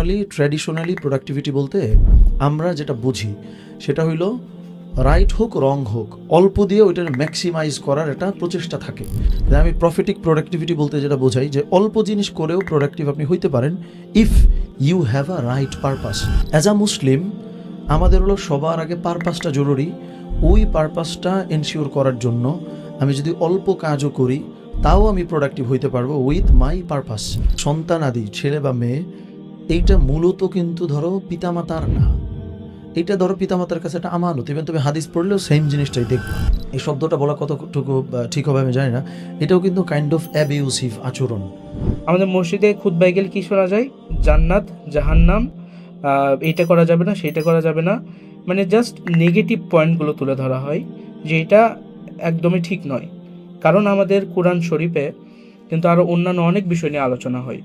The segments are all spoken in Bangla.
নর্মালি ট্র্যাডিশনালি প্রোডাক্টিভিটি বলতে আমরা যেটা বুঝি সেটা হইলো রাইট হোক রং হোক অল্প দিয়ে ওইটার ম্যাক্সিমাইজ করার একটা প্রচেষ্টা থাকে। আমি প্রফিটিক প্রোডাক্টিভিটি বলতে যেটা বোঝাই যে অল্প জিনিস করেও প্রোডাক্টিভ আপনি হইতে পারেন if you have a right purpose. As a Muslim আমাদের হলো সবার আগে পারপাসটা জরুরি। ওই পারপাসটা এনশিওর করার জন্য আমি যদি অল্প কাজও করি তাও আমি প্রোডাক্টিভ হইতে পারবো উইথ মাই পারপাস। সন্তান আদি ছেলে বা মেয়ে এইটা মূলত কিন্তু ধরো পিতামাতার না, এইটা ধরো পিতামাতার কাছে একটা আমানত। ইভেন তুমি হাদিস পড়লেও সেম জিনিসটাই দেখবে। এই শব্দটা বলা কতটুকু ঠিক হবে আমি জানি না, এটাও কিন্তু কাইন্ড অফ অ্যাবিউসিভ আচরণ। আমাদের মসজিদে খুতবায় গেলে কি শোনা যায়? জান্নাত, জাহান্নাম, এইটা করা যাবে না, সেইটা করা যাবে না, মানে জাস্ট নেগেটিভ পয়েন্টগুলো তুলে ধরা হয়, যে এটা একদমই ঠিক নয়। কারণ আমাদের কোরআন শরীফে কিন্তু আরও অন্যান্য অনেক বিষয় নিয়ে আলোচনা হয়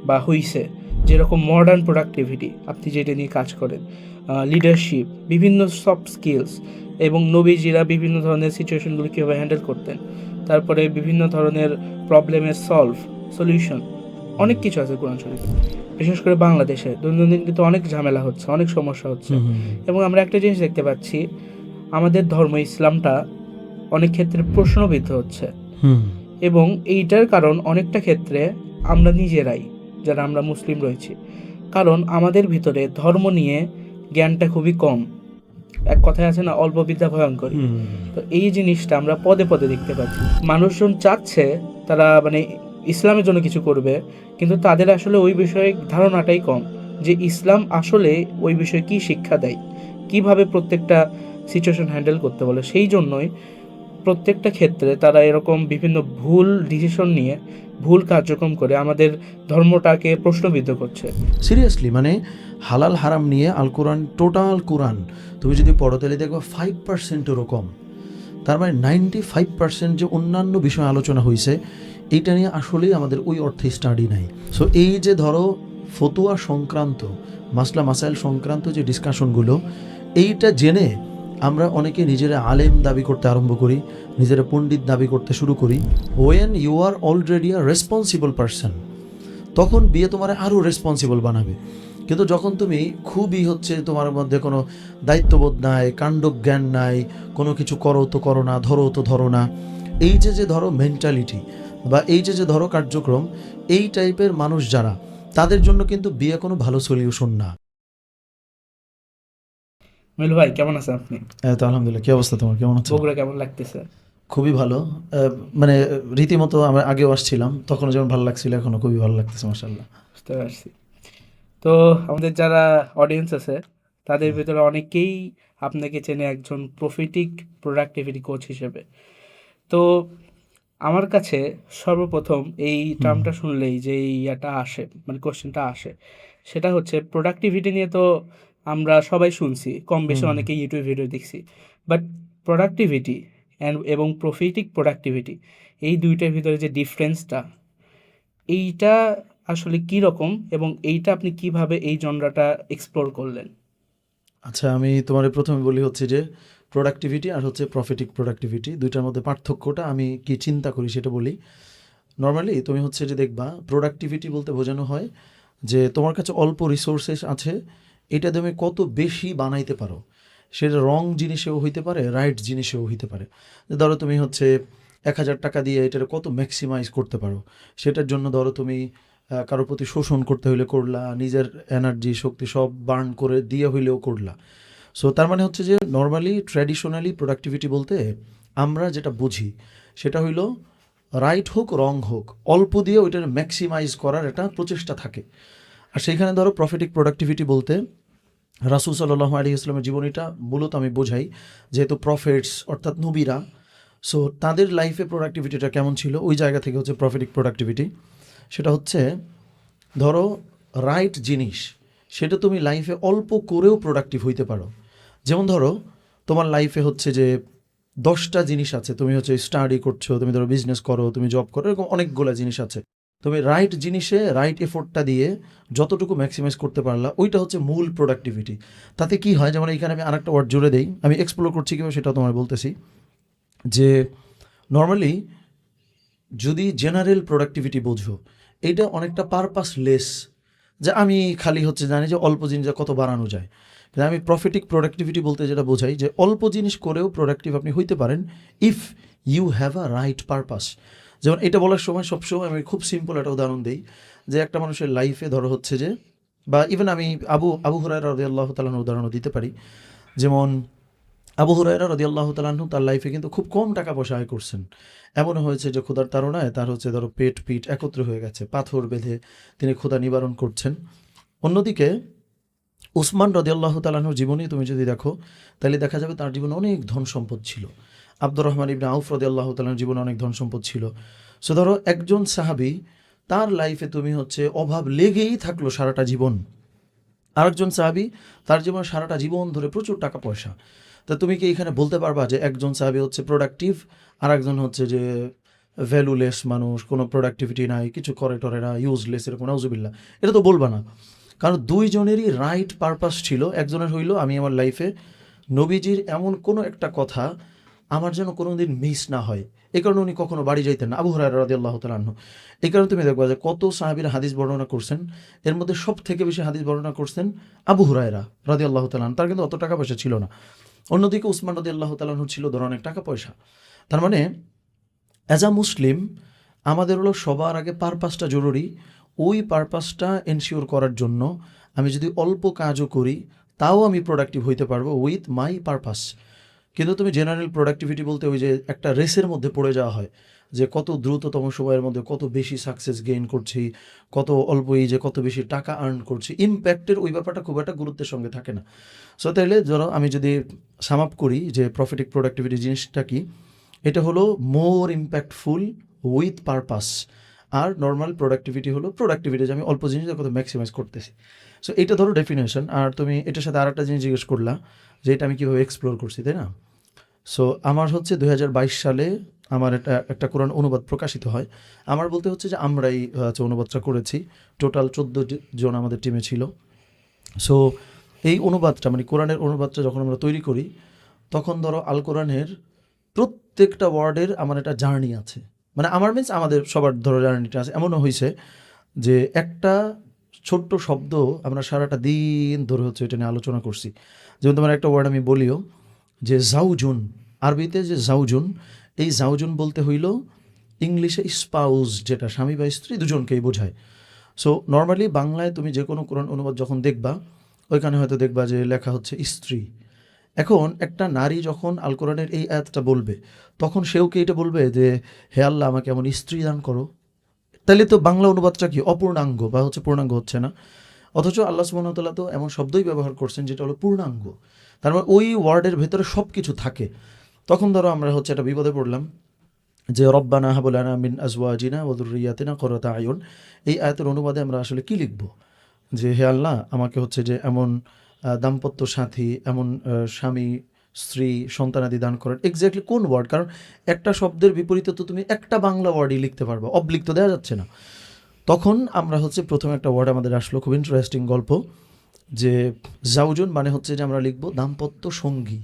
বা হইছে, যেরকম মডার্ন প্রোডাক্টিভিটি, আপনি যেটা নিয়ে কাজ করেন, লিডারশিপ, বিভিন্ন সফট স্কিলস, এবং নবীজিরা বিভিন্ন ধরনের সিচুয়েশনগুলো কীভাবে হ্যান্ডেল করতেন, তারপরে বিভিন্ন ধরনের প্রবলেমের সলিউশন, অনেক কিছু আছে কোরআন শরীফে। বিশেষ করে বাংলাদেশে দৈনন্দিন কিন্তু অনেক ঝামেলা হচ্ছে, অনেক সমস্যা হচ্ছে, এবং আমরা একটা জিনিস দেখতে পাচ্ছি, আমাদের ধর্ম ইসলামটা অনেক ক্ষেত্রে প্রশ্নবিদ্ধ হচ্ছে, এবং এইটার কারণ অনেকটা ক্ষেত্রে আমরা নিজেরাই, যারা আমরা মুসলিম রয়েছি। কারণ আমাদের ভিতরে ধর্ম নিয়ে জ্ঞানটা খুবই কম। এক কথায় আছে না, অল্প বিদ্যা ভয়ঙ্কর। তো এই জিনিসটা আমরা পদে পদে দেখতে পাচ্ছি। মানুষজন চাচ্ছে তারা মানে ইসলামের জন্য কিছু করবে, কিন্তু তাদের আসলে ওই বিষয়ে ধারণাটাই কম, যে ইসলাম আসলে ওই বিষয়ে কি শিক্ষা দেয়, কিভাবে প্রত্যেকটা সিচুয়েশন হ্যান্ডেল করতে বলে। সেই জন্যই প্রত্যেকটা ক্ষেত্রে তারা এরকম বিভিন্ন ভুল ডিসিশন নিয়ে ভুল কার্যক্রম করে আমাদের ধর্মটাকে প্রশ্নবিদ্ধ করছে। সিরিয়াসলি, মানে হালাল হারাম নিয়ে আল কোরআন, টোটাল কোরআন তুমি যদি পড়ো তাহলে দেখো 5%-এরও কম। তার মানে 95% যে অন্যান্য বিষয়ে আলোচনা হয়েছে এইটা নিয়ে আসলেই আমাদের ওই অর্থে স্টাডি নাই। সো এই যে ধরো ফতুয়া সংক্রান্ত, মাসলা মাসাইল সংক্রান্ত যে ডিসকাশনগুলো, এইটা জেনে আমরা অনেকে নিজেরা আলেম দাবি করতে আরম্ভ করি, নিজেরা পণ্ডিত দাবি করতে শুরু করি। When you are already a responsible person, তখন বিয়ে তোমার আরও রেসপন্সিবল বানাবে। কিন্তু যখন তুমি খুবই তোমার মধ্যে কোনো দায়িত্ববোধ নাই, কাণ্ডজ্ঞান নাই, কোনো কিছু করো তো করো না, ধরো তো ধরো না, এই যে ধরো মেন্টালিটি বা এই যে ধরো কার্যক্রম, এই টাইপের মানুষ যারা, তাদের জন্য কিন্তু বিয়ে কোনো ভালো সলিউশন না। মিলু ভাই, কেমন আছেন আপনি? তো আলহামদুলিল্লাহ, কি অবস্থা তোমার, কেমন আছে? বগুড়া কেমন লাগতেছে? খুবই ভালো, মানে রীতিমতো আমরা আগেও আসছিলাম, তখনও যেমন ভালো লাগছিল, এখনও খুবই ভালো লাগতেছে মাশাআল্লাহ। বুঝতে পারছি। তো আমাদের যারা অডিয়েন্স আছে তাদের ভিতরে অনেকেই আপনাকে চেনে একজন প্রফিটিক প্রোডাক্টিভিটি কোচ হিসেবে। তো আমার কাছে সর্বপ্রথম এই টার্মটা শুনলেই যে ইয়াটা আসে, মানে কোশ্চেনটা আসে, সেটা হচ্ছে প্রোডাক্টিভিটি নিয়ে তো আমরা সবাই শুনছি, কম বেশি অনেকে ইউটিউব ভিডিও দেখছি, বাট প্রোডাক্টিভিটি এবং প্রফিটিক প্রোডাক্টিভিটি, এই দুইটার ভিতরে যে ডিফারেন্সটা, এইটা আসলে কি রকম, এবং এইটা আপনি কিভাবে এই জনরাটা এক্সপ্লোর করলেন? আচ্ছা, আমি তোমার প্রথমে বলি যে প্রোডাক্টিভিটি আর প্রফিটিক প্রোডাক্টিভিটি দুইটার মধ্যে পার্থক্যটা আমি কি চিন্তা করি সেটা বলি। নর্মালি তুমি যে দেখবা প্রোডাক্টিভিটি বলতে বোঝানো হয় যে তোমার কাছে অল্প রিসোর্সেস আছে, এটা তুমি কত বেশি বানাইতে পারো। সেটা রং জিনিসেও হইতে পারে, রাইট জিনিসেও হইতে পারে। ধরো তুমি 1,000 টাকা দিয়ে এটার কত ম্যাক্সিমাইজ করতে পারো, সেটার জন্য ধরো তুমি কারোর প্রতি শোষণ করতে হইলে করলা, নিজের এনার্জি শক্তি সব বার্ন করে দিয়ে হইলেও করলা। সো তার মানে যে নর্মালি ট্র্যাডিশনালি প্রোডাক্টিভিটি বলতে আমরা যেটা বুঝি সেটা হইলো রাইট হোক রং হোক অল্প দিয়ে ওইটার ম্যাক্সিমাইজ করার একটা প্রচেষ্টা থাকে। আর সেইখানে ধরো প্রফিটিক প্রোডাক্টিভিটি বলতে রাসূল সাল্লাল্লাহু আলাইহি ওয়াসাল্লামের জীবনীটা মূলত আমি বোঝাই, যেহেতু প্রফেটস অর্থাৎ নবীরা, সো তাদের লাইফে প্রোডাক্টিভিটিটা কেমন ছিল, ওই জায়গা থেকে প্রফিটিক প্রোডাক্টিভিটি। সেটা ধরো রাইট জিনিস, সেটা তুমি লাইফে অল্প করেও প্রোডাক্টিভ হইতে পারো। যেমন ধরো তোমার লাইফে যে 10টা জিনিস আছে, তুমি স্টাডি করছো, তুমি ধরো বিজনেস করো, তুমি জব করো, এরকম অনেকগুলো জিনিস আছে। তুমি রাইট জিনিসে রাইট এফোর্টটা দিয়ে যতটুকু ম্যাক্সিমাইজ করতে পারলা, ওইটা মূল প্রোডাক্টিভিটি। তাতে কি হয়, যেমন এইখানে আমি আরেকটা ওয়ার্ড জুড়ে দেই, আমি এক্সপ্লোর করছি কিভাবে সেটাও তোমার বলতেছি, যে নর্মালি যদি জেনারেল প্রোডাক্টিভিটি বোঝো, এইটা অনেকটা পারপাসলেস। যে আমি খালি হচ্ছে জানি যে অল্প জিনিস কত বাড়ানো যায়, কিন্তু আমি প্রফিটিক প্রোডাক্টিভিটি বলতে যেটা বোঝাই যে অল্প জিনিস করেও প্রোডাক্টিভ আপনি হইতে পারেন if you have a right purpose. যেমন এটা বলার সময় সবসময় আমি খুব সিম্পল একটা উদাহরণ দিই, যে একটা মানুষের লাইফে ধরো হচ্ছে যে, বা ইভেন আমি আবু আবু হুরায়রা রাদিয়াল্লাহু তাআলার উদাহরণও দিতে পারি। যেমন আবু হুরায়রা রাদিয়াল্লাহু তাআলা আনহু তার লাইফে কিন্তু খুব কম টাকা পয়সা আয় করছেন। এমনও হয়েছে যে ক্ষুধার তাড়নায় তার হচ্ছে ধরো পেট পিঠ একত্র হয়ে গেছে, পাথর বেঁধে তিনি ক্ষুধা নিবারণ করছেন। অন্যদিকে উসমান রাদিয়াল্লাহু তাআলা আনহুর জীবনী তুমি যদি দেখো তাহলে দেখা যাবে তার জীবনে অনেক ধন সম্পদ ছিল। আব্দুর রহমান ইবনে আউফ রাদিয়াল্লাহু তাআলার জীবনে অনেক ধন সম্পদ ছিল। সো ধরো একজন সাহাবী, তার লাইফে তুমি হচ্ছে অভাব লেগেই থাকলো সারাটা জীবন। আরেকজন সাহাবী, তার জীবনে সারাটা জীবন ধরে প্রচুর টাকা পয়সা। তা তুমি কি এখানে বলতে পারবা যে একজন সাহাবী হচ্ছে প্রোডাক্টিভ আর একজন হচ্ছে যে ভ্যালুলেস মানুষ, কোনো প্রোডাক্টিভিটি নাই, কিছু করে টরে না, ইউজলেস, এরকম নাউজুবিল্লাহ? এটা তো বলবা না। কারণ দুইজনেরই রাইট পারপাস ছিল। একজনের হইল আমি আমার লাইফে নবীজির এমন কোনো একটা কথা আমার যেন কোনো দিন মিস না হয়, এই কারণে উনি কখনো বাড়ি যাইতেন না, আবু হুরায়রা রাদিয়াল্লাহু তাআলা আনহু। এই কারণে তুমি দেখবা যে কত সাহাবীরা হাদিস বর্ণনা করছেন, এর মধ্যে সব থেকে বেশি হাদিস বর্ণনা করছেন আবু হুরায়রা রাদিয়াল্লাহু তাআলা আনহু। তার কিন্তু অত টাকা পয়সা ছিল না। অন্যদিকে উসমান রাদিয়াল্লাহু তাআলা আনহু ছিল ধরো অনেক টাকা পয়সা। তার মানে অ্যাজ আ মুসলিম আমাদের হলো সবার আগে পারপাসটা জরুরি। ওই পারপাসটা এনশিওর করার জন্য আমি যদি অল্প কাজও করি তাও আমি প্রোডাক্টিভ হইতে পারবো উইথ মাই পারপাস। কিন্তু তুমি জেনারেল প্রোডাক্টিভিটি বলতে ওই যে একটা রেসের মধ্যে পড়ে যাওয়া হয়, যে কত দ্রুততম সময়ের মধ্যে কত বেশি সাকসেস গেইন করছি, কত অল্প এই যে কত বেশি টাকা আর্ন করছি, ইম্প্যাক্টের ওই ব্যাপারটা খুব একটা গুরুত্বের সঙ্গে থাকে না। সো তাইলে ধরো আমি যদি সাম আপ করি যে প্রফিটিক প্রোডাক্টিভিটি জিনিসটা কি, এটা হলো মোর ইম্প্যাক্টফুল উইথ পারপাস। আর নর্মাল প্রোডাক্টিভিটি হলো প্রোডাক্টিভিটি যে আমি অল্প জিনিস কত ম্যাক্সিমাইজ করতেছি। সো এটা ধরো ডেফিনেশন। আর তুমি এটার সাথে আর একটা জিনিস জিজ্ঞেস করলা যে এটা আমি কীভাবে এক্সপ্লোর করছি, তাই না? সো আমার হচ্ছে 2022 সালে আমার একটা কোরআন অনুবাদ প্রকাশিত হয়। আমার বলতে হচ্ছে যে আমরাই হচ্ছে অনুবাদটা করেছি। টোটাল 14 জন আমাদের টিমে ছিল। সো এই অনুবাদটা মানে কোরআনের অনুবাদটা যখন আমরা তৈরি করি, তখন ধরো আল কোরআনের প্রত্যেকটা ওয়ার্ডের আমার একটা জার্নি আছে। মানে আমার মিন্স আমাদের সবার ধরো জার্নিটা আছে। এমনও হয়েছে যে একটা ছোট্ট শব্দ আমরা সারাটা দিন ধরে হচ্ছে এটা নিয়ে আলোচনা করছি। যেমন তোমার একটা ওয়ার্ড আমি বলিও যে জাউজুন, আরবিতে যে জাউজুন, এই জাউজুন বলতে হইল ইংলিশে স্পাউস, যেটা স্বামী বা স্ত্রী দুজনকেই বোঝায়। সো নর্মালি বাংলায় তুমি যে কোনো কোরআন অনুবাদ যখন দেখবা ওইখানে হয়তো দেখবা যে লেখা হচ্ছে স্ত্রী। এখন একটা নারী যখন আল কোরআনের এই আয়াতটা বলবে তখন সেও কি এটা বলবে যে হে আল্লাহ আমাকে এমন স্ত্রী দান করো? তাহলে তো বাংলা অনুবাদটা কি অপূর্ণাঙ্গ বা হচ্ছে পূর্ণাঙ্গ হচ্ছে না। অথচ আল্লাহ সুবহানাহু ওয়া তাআলা তো এমন শব্দই ব্যবহার করছেন যেটা হলো পূর্ণাঙ্গ। তার মানে ওই ওয়ার্ডের ভেতরে সব কিছু থাকে। তখন ধরো আমরা হচ্ছে একটা বিপদে পড়লাম যে রব্বানা হাব লানা মিন আজওয়াজিনা ওয়া যুররিয়াতিনা কুররাতা আয়ুন। এই আয়াতের অনুবাদে আমরা আসলে কি লিখব? যে হে আল্লাহ আমাকে হচ্ছে যে এমন দাম্পত্য সাথী, এমন স্বামী, স্ত্রী, সন্তানাদি দান করেন। এক্স্যাক্টলি কোন ওয়ার্ড? কারণ একটা শব্দের বিপরীতে তো তুমি একটা বাংলা ওয়ার্ডই লিখতে পারবা, অবলিক তো দেওয়া যাচ্ছে না। তখন আমরা হচ্ছে প্রথমে একটা ওয়ার্ড আমাদের আসলো, খুব ইন্টারেস্টিং গল্প, যে জাউজুন মানে হচ্ছে যে আমরা লিখব দাম্পত্য সঙ্গী।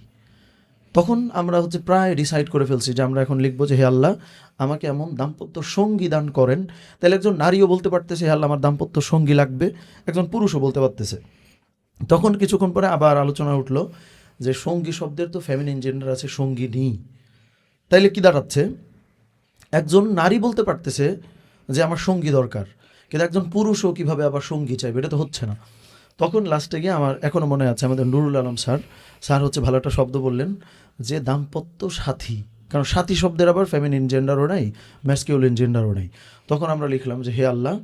তখন আমরা হচ্ছে প্রায় ডিসাইড করে ফেলছি যে আমরা এখন লিখবো যে হে আল্লাহ আমাকে এমন দাম্পত্য সঙ্গী দান করেন। তাহলে একজন নারীও বলতে পারতেছে হে আল্লাহ আমার দাম্পত্য সঙ্গী লাগবে, একজন পুরুষও বলতে পারতেছে। তখন কিছুক্ষণ পরে আবার আলোচনা উঠলো যে সঙ্গী শব্দের তো ফেমিনিন জেন্ডার আছে, সঙ্গিনী। তাইলে কি দাঁড়াচ্ছে? একজন নারী বলতে পারতেছে যে আমার সঙ্গী দরকার, কিন্তু একজন পুরুষও কিভাবে আবার সঙ্গী চাইবে? এটা তো হচ্ছে না। তখন লাস্টে গিয়ে আমার এখনও মনে আছে আমাদের নুরুল আলম স্যার হচ্ছে ভালো একটা শব্দ বললেন যে দাম্পত্য সাথী। কারণ সাথী শব্দের আবার ফেমিনিন জেন্ডারও নাই, ম্যাসকিউলিন জেন্ডারও নাই। তখন আমরা লিখলাম যে হে আল্লাহ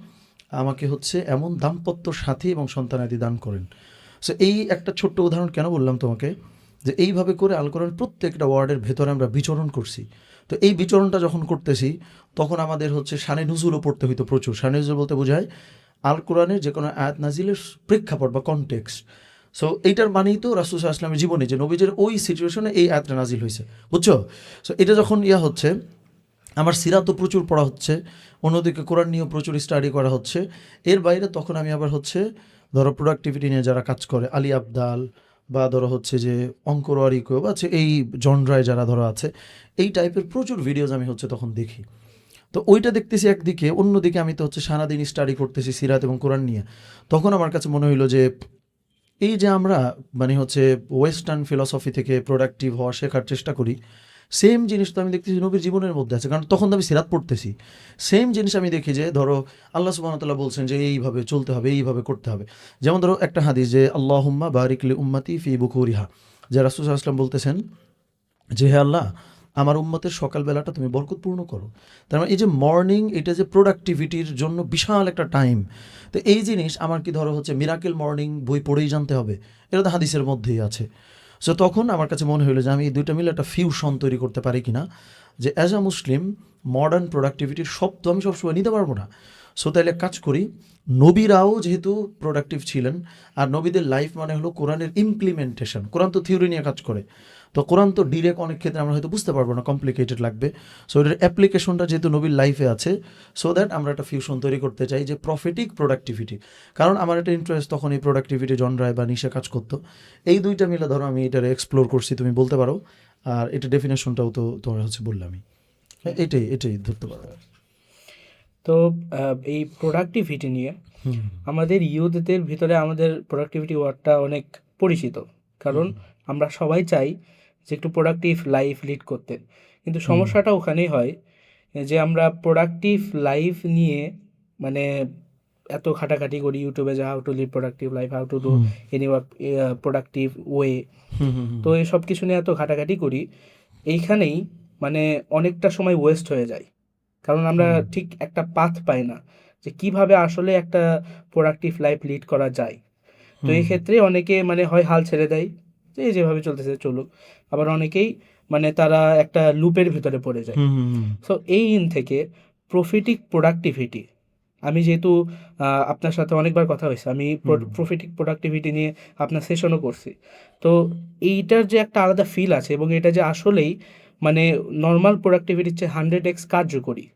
আমাকে হচ্ছে এমন দাম্পত্য সাথী এবং সন্তানাদি দান করেন। সো এই একটা ছোট্ট উদাহরণ কেন বললাম তোমাকে, যে এইভাবে করে আল কোরআন প্রত্যেকটা ওয়ার্ডের ভেতরে আমরা বিচরণ করছি। তো এই বিচরণটা যখন করতেছি তখন আমাদের হচ্ছে শানে নুজুলও পড়তে হইতো প্রচুর। শানে নুজুল বলতে বোঝায় আল কোরআনের যে কোনো আয়াত নাজিলের প্রেক্ষাপট বা কনটেক্সট। সো এইটার মানেই তো রাসূল সাল্লাল্লাহু আলাইহি ওয়াসাল্লামের জীবনে যে নবীজের ওই সিচুয়েশনে এই আয়াতটা নাজিল হয়েছে, বুঝছো? সো এটা যখন হচ্ছে আমার সিরাতও প্রচুর পড়া হচ্ছে, অন্যদিকে কোরআন নিয়েও প্রচুর স্টাডি করা হচ্ছে। এর বাইরে তখন আমি আবার হচ্ছে ধরো প্রোডাক্টিভিটি নিয়ে যারা কাজ করে আলী আবদাল বা ধরো হচ্ছে যে অঙ্করওয়ারিকেও বা হচ্ছে এই জনরায় যারা ধরো আছে, এই টাইপের প্রচুর ভিডিওজ আমি হচ্ছে তখন দেখি। তো ওইটা দেখতেছি একদিকে, অন্যদিকে আমি তো হচ্ছে সারাদিন স্টাডি করতেছি সিরাত এবং কোরআন নিয়ে। তখন আমার কাছে মনে হইলো যে এই যে আমরা মানে হচ্ছে ওয়েস্টার্ন ফিলসফি থেকে প্রোডাক্টিভ হওয়া শেখার চেষ্টা করি, সেম জিনিস তো আমি দেখতেছি নবীর জীবনের মধ্যে আছে, কারণ তখন তো আমি সিরাত পড়তেছি। সেম জিনিস আমি দেখি যে ধরো আল্লাহ সুবহানাহু ওয়া তাআলা বলছেন যে এইভাবে চলতে হবে, এইভাবে করতে হবে। যেমন ধরো একটা হাদিস যে আল্লাহুম্মা বারিক লি উম্মতি ফি বুকুরিহা, যে রাসূল সাল্লাল্লাহু আলাইহি ওয়াসাল্লাম বলতেছেন যে হে আল্লাহ, আমার উম্মতের সকালবেলাটা তুমি বরকতপূর্ণ করো। তার মানে এই যে মর্নিং, এটা যে প্রোডাক্টিভিটির জন্য বিশাল একটা টাইম। তো এই জিনিস আমার কি ধরো হচ্ছে মিরাকেল মর্নিং বই পড়েই জানতে হবে, এটা তো হাদিসের মধ্যেই আছে। সো তখন আমার কাছে মনে হলো যে আমি এই দুইটা মিলে একটা ফিউশন তৈরি করতে পারি কিনা, যে অ্যাজ আ মুসলিম মডার্ন প্রোডাক্টিভিটির সব তো আমি সবসময় নিতে পারবো না। সো তাইলে কাজ করি, নবীরাও যেহেতু প্রোডাক্টিভ ছিলেন, আর নবীদের লাইফ মানে হলো কোরআনের ইমপ্লিমেন্টেশন। কোরআন তো থিওরি নিয়ে কাজ করে, তো কোরআন তো ডিরেক্ট অনেক ক্ষেত্রে আমরা হয়তো বুঝতে পারবো না, কমপ্লিকেটেড লাগবে। সো এটার অ্যাপ্লিকেশনটা যেহেতু নবীর লাইফে আছে, সো দ্যাট আমরা একটা ফিউশন তৈরি করতে চাই যে প্রফেটিক প্রোডাক্টিভিটি। কারণ আমার একটা ইন্টারেস্ট তখন এই প্রোডাক্টিভিটি জনরায় বা নিশে কাজ করতো। এই দুইটা মিলে ধরো আমি এটারে এক্সপ্লোর করছি, তুমি বলতে পারো। আর এটা ডেফিনেশনটাও তো তোমার হচ্ছে বললামই, এটাই এটাই ধরতে পারো। তো এই প্রোডাক্টিভিটি নিয়ে হুম আমাদের ইউথদের ভিতরে আমাদের প্রোডাক্টিভিটি ওয়ার্ডটা অনেক পরিচিত, কারণ আমরা সবাই চাই যে একটু প্রোডাক্টিভ লাইফ লিড করতে। কিন্তু সমস্যাটা ওখানেই হয় যে আমরা প্রোডাক্টিভ লাইফ নিয়ে মানে এত ঘাটাঘাটি করি ইউটিউবে, যে how to live productive life, how to do any work productive way. তো এই সব কিছু নিয়ে এত ঘাটাঘাটি করি, এইখানেই মানে অনেকটা সময় ওয়েস্ট হয়ে যায়, কারণ আমরা ঠিক একটা পাথ পাই না যে কিভাবে আসলে একটা প্রোডাক্টিভ লাইফ লিড করা যায়। তো এই ক্ষেত্রে অনেকে মানে হয় হাল ছেড়ে দেয় যে এই যেভাবে চলতেছে চলুক, আবার অনেকেই মানে তারা একটা লুপের ভিতরে পড়ে যায়। সো এই থেকে প্রফিটিক প্রোডাক্টিভিটি, আমি যেহেতু আপনার সাথে অনেকবার কথা হয়েছে, আমি প্রফিটিক প্রোডাক্টিভিটি নিয়ে আপনার সেশনও করছি। তো এইটার যে একটা আলাদা ফিল আছে, এবং এটা যে আসলেই মানে নর্মাল প্রোডাক্টিভিটির চেয়ে 100x কার্যকরী,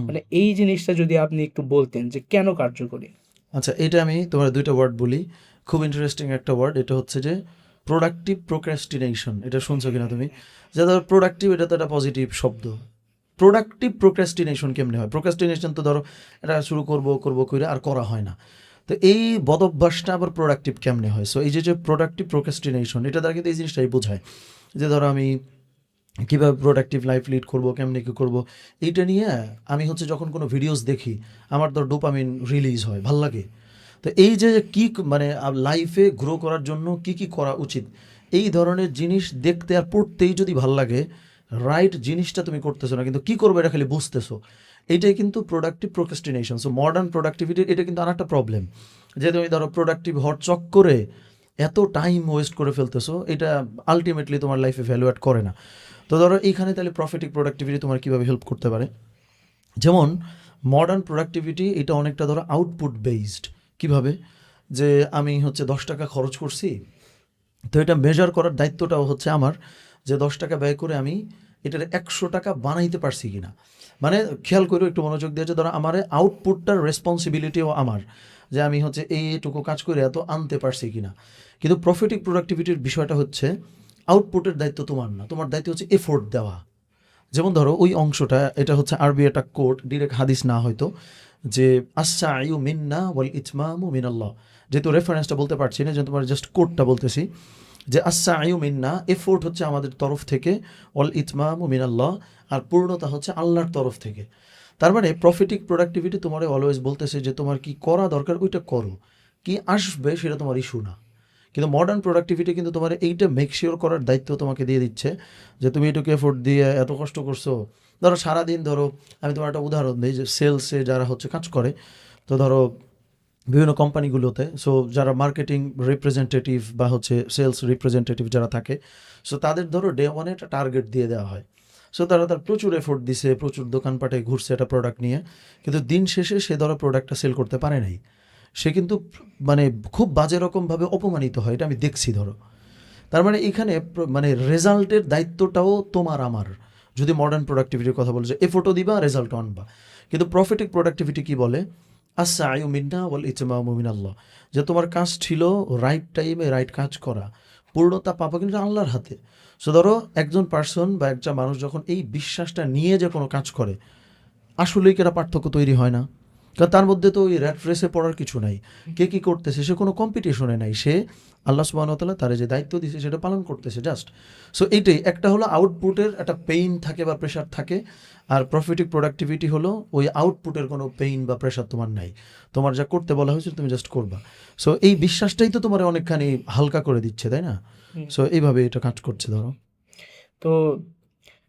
মানে এই জিনিসটা যদি আপনি একটু বলতেন যে কেন কার্যকরী। আচ্ছা, এটা আমি তোমার দুইটা ওয়ার্ড বলি, খুব ইন্টারেস্টিং একটা ওয়ার্ড। এটা হচ্ছে যে প্রোডাক্টিভ প্রোক্রাস্টিনেশন। এটা শুনছো কিনা তুমি? যে ধরো প্রোডাক্টিভ, এটা তো একটা পজিটিভ শব্দ। প্রোডাক্টিভ প্রোক্রাস্টিনেশন কেমনে হয়? প্রোক্রাস্টিনেশন তো ধরো এটা শুরু করবো করবো করে আর করা হয় না। তো এই বদভ্যাসটা আবার প্রোডাক্টিভ কেমনে হয়? সো এই যে প্রোডাক্টিভ প্রোক্রাস্টিনেশন, এটা দ্বারা কিন্তু এই জিনিসটাই বোঝায় যে ধরো আমি কীভাবে প্রোডাক্টিভ লাইফ লিড করবো, কেমনে কী করবো, এইটা নিয়ে আমি হচ্ছে যখন কোনো ভিডিওস দেখি আমার তো ডোপামিন রিলিজ হয়, ভাল লাগে। তো এই যে কি মানে লাইফে গ্রো করার জন্য কি কি করা উচিত, এই ধরনের জিনিস দেখতে আর পড়তেই যদি ভাল লাগে, রাইট জিনিসটা তুমি করতেছো না, কিন্তু কি করবো এটা খালি বুঝতেছো, এইটাই কিন্তু প্রোডাক্টিভ প্রোক্রাস্টিনেশন। সো মডার্ন প্রোডাক্টিভিটির এটা কিন্তু আরেকটা প্রবলেম, যে তুমি ধরো প্রোডাক্টিভ হওয়ার চক্করে এত টাইম ওয়েস্ট করে ফেলতেছো, এটা আলটিমেটলি তোমার লাইফে ভ্যালু অ্যাড করে না। তো ধরো এইখানে তাহলে প্রফিটিক প্রোডাক্টিভিটি তোমার কীভাবে হেল্প করতে পারে? যেমন মডার্ন প্রোডাক্টিভিটি এটা অনেকটা ধরো আউটপুট বেসড। কিভাবে? যে আমি হচ্ছে 10 টাকা খরচ করছি, তো এটা মেজার করার দায়িত্বটাও হচ্ছে আমার, যে 10 টাকা ব্যয় করে আমি এটার 100 টাকা বানাইতে পারছি কিনা। মানে খেয়াল করে একটু মনোযোগ দিয়েছে, ধরো আমার আউটপুটটার রেসপন্সিবিলিটিও আমার, যে আমি হচ্ছে এইটুকু কাজ করে এত আনতে পারছি কিনা। কিন্তু প্রফিটিক প্রোডাক্টিভিটির বিষয়টা হচ্ছে আউটপুটের দায়িত্ব তোমার না, তোমার দায়িত্ব হচ্ছে এফোর্ট দেওয়া। যেমন ধরো ওই অংশটা, এটা হচ্ছে আরবি একটা কোড, ডিরেক্ট হাদিস না হয়তো, যে আস-সা'য়ু মিন্না ওয়াল ইতমামু মিনাল্লাহ। যেহেতু রেফারেন্সটা বলতে পারছি না, যে তোমার জাস্ট কোডটা বলতেছি, যে আস-সা'য়ু মিন্না, এফোর্ট হচ্ছে আমাদের তরফ থেকে, ওয়াল ইতমামু মিনাল্লাহ, আর পূর্ণতা হচ্ছে আল্লাহর তরফ থেকে। তার মানে প্রফিটিক প্রোডাক্টিভিটি তোমার অলওয়েজ বলতেছে যে তোমার কি করা দরকার ওইটা করো, কি আসবে সেটা তোমার ইস্যু না। কিন্তু মডার্ন প্রোডাক্টিভিটি কিন্তু তোমার এইটা মেকশিওর করার দায়িত্ব তোমাকে দিয়ে দিচ্ছে, যে তুমি এটুকু এফোর্ট দিয়ে এত কষ্ট করছো। ধরো সারাদিন, ধরো আমি তোমার একটা উদাহরণ দিই, যে সেলসে যারা হচ্ছে কাজ করে, তো ধরো বিভিন্ন কোম্পানিগুলোতে, সো যারা মার্কেটিং রিপ্রেজেন্টেটিভ বা হচ্ছে সেলস রিপ্রেজেন্টেটিভ যারা থাকে, সো তাদের ধরো ডে ওয়ানে একটা টার্গেট দিয়ে দেওয়া হয়। সো তারা তার প্রচুর এফোর্ট দিছে, প্রচুর দোকানপাটে ঘুরছে একটা প্রোডাক্ট নিয়ে, কিন্তু দিন শেষে সে ধরো প্রোডাক্টটা সেল করতে পারে নাই। সে কিন্তু মানে খুব বাজে রকমভাবে অপমানিত হয়, এটা আমি দেখছি ধরো। তার মানে এখানে মানে রেজাল্টের দায়িত্বটাও তোমার আমার, যদি মডার্ন প্রোডাক্টিভিটির কথা বলে, যে এফোর্টও দিবা রেজাল্ট আনবা। কিন্তু প্রফিটিক প্রোডাক্টিভিটি কি বলে? আস-সা'য়ু মিন্না ওয়াল ইতমামু মিনাল্লাহ, যে তোমার কাজ ছিল রাইট টাইমে রাইট কাজ করা, পূর্ণতা পাবা কিন্তু আল্লাহর হাতে। সো ধরো একজন পার্সন বা একটা মানুষ যখন এই বিশ্বাসটা নিয়ে যে কোনো কাজ করে, আসলেই কি একটা পার্থক্য তৈরি হয় না? কারণ তার মধ্যে তো ওই র্যাট রেসে পড়ার কিছু নাই। কে কী করতেছে সে কোনো কম্পিটিশনে নাই, সে আল্লাহ সুবহানাহু ওয়া তাআলা তার যে দায়িত্ব দিয়েছে সেটা পালন করতেছে জাস্ট। সো এইটাই একটা হলো আউটপুটের একটা পেইন থাকে বা প্রেশার থাকে, আর প্রফিটিক প্রোডাক্টিভিটি হলো ওই আউটপুটের কোনো পেইন বা প্রেশার তোমার নাই, তোমার যা করতে বলা হয়েছে তুমি জাস্ট করবা। সো এই বিশ্বাসটাই তো তোমার অনেকখানি হালকা করে দিচ্ছে, তাই না? হুম। সো এইভাবে এটা কাজ করছে ধরো। তো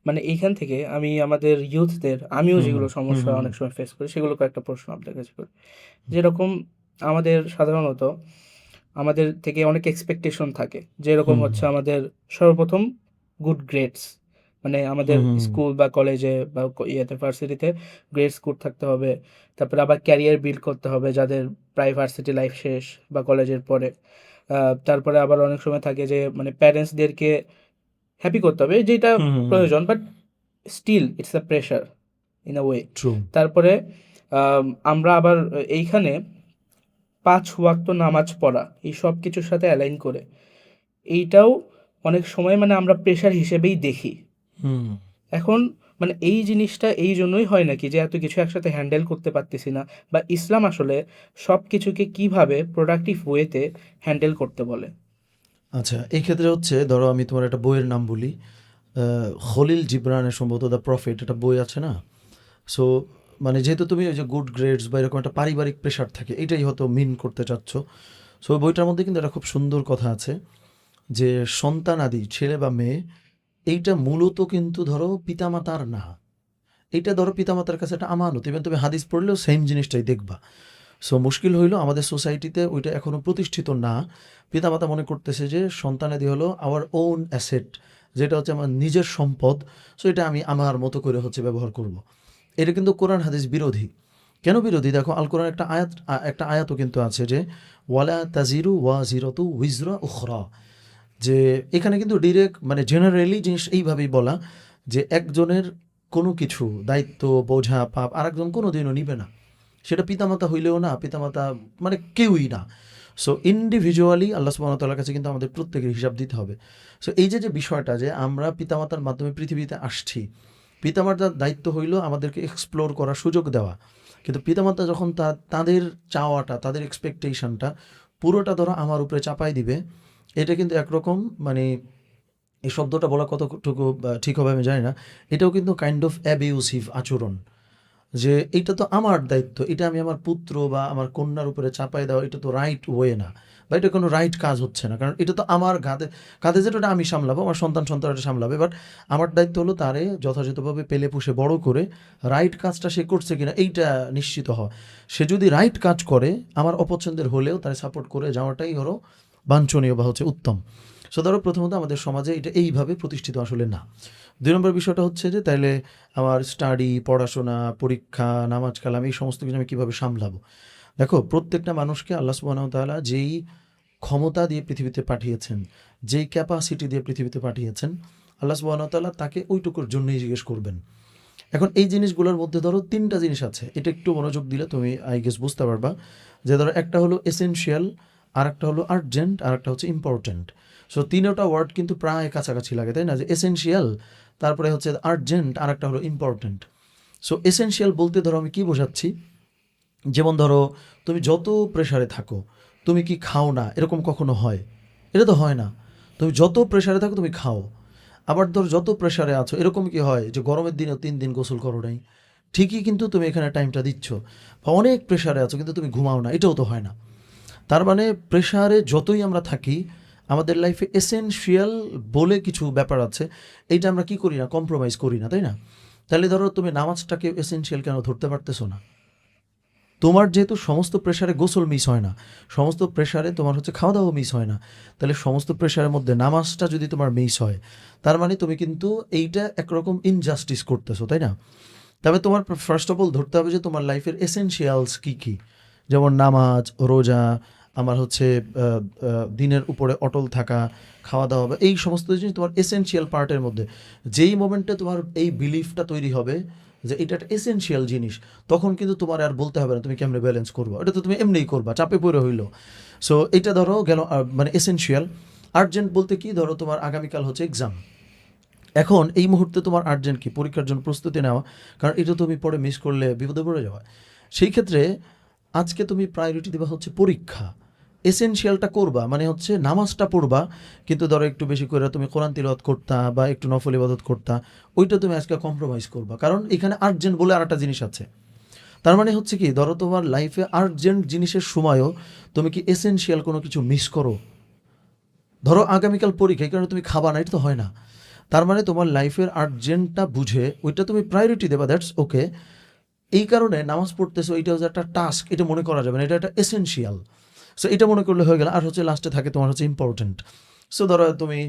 মানে এইখান থেকে আমি আমাদের ইউথদের, আমিও হুম হুম যেগুলো হুম সমস্যা হুম অনেক সময় ফেস করি সেগুলো কয়েকটা প্রশ্ন আপনার কাছে করি। যেরকম আমাদের সাধারণত আমাদের থেকে অনেক এক্সপেকটেশন থাকে, যেরকম হুম হচ্ছে আমাদের সর্বপ্রথম গুড গ্রেডস, মানে আমাদের হুম হুম হুম স্কুল বা কলেজে বা ইয়েতে ভার্সিটিতে গ্রেডস গুড থাকতে হবে। তারপরে আবার ক্যারিয়ার বিল্ড করতে হবে যাদের প্রায় ভার্সিটি লাইফ শেষ বা কলেজের পরে। তারপরে আবার অনেক সময় থাকে যে মানে প্যারেন্টসদেরকে হ্যাপি করতে হবে, যেটা হুম হুম হুম প্রয়োজন, but still it's a pressure in a way. True. তারপরে আমরা আবার এইখানে ৫ ওয়াক্ত নামাজ পড়া এই সব কিছুর সাথে অ্যালাইন করে এইটাও অনেক সময় মানে আমরা প্রেশার হিসেবেই দেখি। হুম এখন মানে এই জিনিসটা এই জন্যই হয় নাকি যে এত কিছু একসাথে হ্যান্ডেল করতে পারতেছি না, বা ইসলাম আসলে সব কিছুকে কিভাবে প্রোডাক্টিভ ওয়েতে হ্যান্ডেল করতে বলে? আচ্ছা, এই ক্ষেত্রে হচ্ছে ধরো আমি তোমার একটা বইয়ের নাম বলি, খলিল জিবরানের সম্ভবত দ্য প্রফিট একটা বই আছে না? সো মানে যেহেতু তুমি ওই যে গুড গ্রেডস বা এরকম একটা পারিবারিক প্রেশার থাকে, এটাই হয়তো মিন করতে চাচ্ছ। সো ওই বইটার মধ্যে কিন্তু একটা খুব সুন্দর কথা আছে যে সন্তানাদি ছেলে বা মেয়ে এইটা মূলত কিন্তু ধরো পিতামাতার না, এইটা ধরো পিতামাতার কাছে একটা আমানত। ইভেন তুমি হাদিস পড়লেও সেম জিনিসটাই দেখবা। সো মুশকিল হইলো আমাদের সোসাইটিতে ওইটা এখনও প্রতিষ্ঠিত না। পিতামাতা মনে করতেছে যে সন্তানাদি হলো আওয়ার ওন অ্যাসেট, যেটা হচ্ছে আমার নিজের সম্পদ। সো এটা আমি আমার মতো করে হচ্ছে ব্যবহার করব। এটা কিন্তু কোরআন হাদিস বিরোধী। কেন বিরোধী? দেখো আল কোরআন একটা আয়াতও কিন্তু আছে যে ওয়ালা তাজিরু ওয়া জিরতু উইজরা উখরা, যে এখানে কিন্তু ডিরেক্ট মানে জেনারেলি জিনিস এইভাবেই বলা যে একজনের কোনো কিছু দায়িত্ব বোঝা পাপ আরেকজন কোনো দিনও নিবে না, সেটা পিতামাতা হইলেও না, পিতামাতা মানে কেউই না। সো ইন্ডিভিজুয়ালি আল্লাহ সুবহানাহু ওয়া তাআলার কাছে কিন্তু আমাদের প্রত্যেকের হিসাব দিতে হবে। সো এই যে বিষয়টা যে আমরা পিতামাতার মাধ্যমে পৃথিবীতে আসছি, পিতামাতার দায়িত্ব হইল আমাদেরকে এক্সপ্লোর করার সুযোগ দেওয়া। কিন্তু পিতামাতা যখন তাদের চাওয়াটা, তাদের এক্সপেকটেশনটা পুরোটা ধরো আমার উপরে চাপাই দিবে, এটা কিন্তু একরকম মানে এই শব্দটা বলা কতটুকু ঠিক হবে আমি জানি না, এটাও কিন্তু কাইন্ড অফ অ্যাবিউসিভ আচরণ। যে এইটা তো আমার দায়িত্ব, এটা আমি আমার পুত্র বা আমার কন্যার উপরে চাপাই দেওয়া, এটা তো রাইট ওয়ে না, বা এটা কোনো রাইট কাজ হচ্ছে না, কারণ এটা তো আমার কাঁধে যেটা ওটা আমি সামলাবো, আমার সন্তানটা সামলাবে। বাট আমার দায়িত্ব হলো তারে যথাযথভাবে পেলে পুষে বড় করে রাইট কাজটা সে করছে কিনা এইটা নিশ্চিত হওয়া। সে যদি রাইট কাজ করে আমার অপছন্দের হলেও তারে সাপোর্ট করে যাওয়াটাই হলো বাঞ্ছনীয় বা হচ্ছে উত্তম। সো ধরো প্রথমত আমাদের সমাজে এটা এইভাবে প্রতিষ্ঠিত আসলে না। ২ নম্বর বিষয়টা হচ্ছে যে তাইলে আমার স্টাডি, পড়াশোনা, পরীক্ষা, নামাজ কালাম এই সমস্ত কিছু আমি কীভাবে সামলাবো? দেখো প্রত্যেকটা মানুষকে আল্লাহ সুবহানাহু ওয়া তাআলা যেই ক্ষমতা দিয়ে পৃথিবীতে পাঠিয়েছেন, যেই ক্যাপাসিটি দিয়ে পৃথিবীতে পাঠিয়েছেন, আল্লাহ সুবহানাহু ওয়া তাআলা তাকে ওইটুকুর জন্যই জিজ্ঞেস করবেন। এখন এই জিনিসগুলোর মধ্যে ধরো ৩টা জিনিস আছে। এটা একটু মনোযোগ দিলে তুমি আই গেস বুঝতে পারবা। যে ধরো একটা হলো এসেনশিয়াল, আরেকটা হলো আর্জেন্ট, আরেকটা হচ্ছে ইম্পর্ট্যান্ট। সো ৩টা ওয়ার্ড কিন্তু প্রায় কাছাকাছি লাগে, তাই না? যে এসেনশিয়াল, তারপরে হচ্ছে আর্জেন্ট, আরেকটা হলো ইম্পর্ট্যান্ট। সো এসেনশিয়াল বলতে ধরো আমি কী বোঝাচ্ছি? যেমন ধরো তুমি যত প্রেশারে থাকো, তুমি কি খাও না এরকম কখনো হয়? এটা তো হয় না। তুমি যত প্রেশারে থাকো তুমি খাও। আবার ধরো যত প্রেশারে আছো এরকম কি হয় যে গরমের দিনেও ৩ দিন গোসল করো নাই? ঠিকই কিন্তু তুমি এখানে টাইমটা দিচ্ছ। বা অনেক প্রেশারে আছো কিন্তু তুমি ঘুমাও না, এটাও তো হয় না। তার মানে প্রেশারে যতই আমরা থাকি, আমাদের লাইফে এসেনশিয়াল বলে কিছু ব্যাপার আছে, এইটা আমরা কি করি না, কম্প্রোমাইজ করি না, তাই না? তাহলে ধরো তুমি নামাজটাকে এসেনশিয়াল কেন ধরতে পারতেছো না? তোমার যেহেতু সমস্ত প্রেশারে গোসল মিস হয় না, সমস্ত প্রেশারে তোমার হচ্ছে খাওয়া দাওয়া মিস হয় না, তাহলে সমস্ত প্রেশারের মধ্যে নামাজটা যদি তোমার মিস হয়, তার মানে তুমি কিন্তু এইটা একরকম ইনজাস্টিস করতেছো, তাই না? তবে তোমার ফার্স্ট অফ অল ধরতে হবে যে তোমার লাইফের এসেনশিয়ালস কী কী। যেমন নামাজ, রোজা, আমার হচ্ছে দিনের উপরে অটল থাকা, খাওয়া দাওয়া, বা এই সমস্ত জিনিস তোমার এসেনশিয়াল পার্টের মধ্যে। যেই মোমেন্টে তোমার এই বিলিফটা তৈরি হবে যে এটা একটা এসেনশিয়াল জিনিস, তখন কিন্তু তোমার আর বলতে হবে না তুমি কেমনে ব্যালেন্স করবো, এটা তো তুমি এমনিই করবা, চাপে পড়ে হইলো। সো এটা ধরো গেল মানে এসেনশিয়াল। আর্জেন্ট বলতে কি, ধরো তোমার আগামীকাল হচ্ছে এক্সাম, এখন এই মুহূর্তে তোমার আর্জেন্ট কি পরীক্ষার জন্য প্রস্তুতি নেওয়া, কারণ এটা তুমি পরে মিস করলে বিপদে পড়ে যাওয়া। সেই ক্ষেত্রে আজকে তুমি প্রায়োরিটি দেওয়া হচ্ছে পরীক্ষা, এসেনশিয়ালটা করবা, মানে হচ্ছে নামাজটা পড়বা, কিন্তু ধরো একটু বেশি করে তুমি কোরআন তিলাওয়াত করতা বা একটু নফল ইবাদত করতা, ওইটা তুমি আজকে কম্প্রোমাইজ করবা, কারণ এখানে আর্জেন্ট বলে আর একটা জিনিস আছে। তার মানে হচ্ছে কি, ধরো তোমার লাইফে আর্জেন্ট জিনিসের সময়ও তুমি কি এসেনশিয়াল কোনো কিছু মিস করো, ধরো আগামীকাল পরীক্ষা, এই কারণে তুমি খাবা না, এটা তো হয় না। তার মানে তোমার লাইফের আর্জেন্টটা বুঝে ওইটা তুমি প্রায়োরিটি দেবা, দ্যাটস ওকে। এই কারণে নামাজ পড়তেছো, এটা হচ্ছে একটা টাস্ক, এটা মনে করা যাবে না, এটা একটা এসেনশিয়াল। সো এটা মনে করলে হয়ে গেল। আর হচ্ছে লাস্টে থাকে তোমার হচ্ছে ইম্পর্টেন্ট। সো ধরো তুমি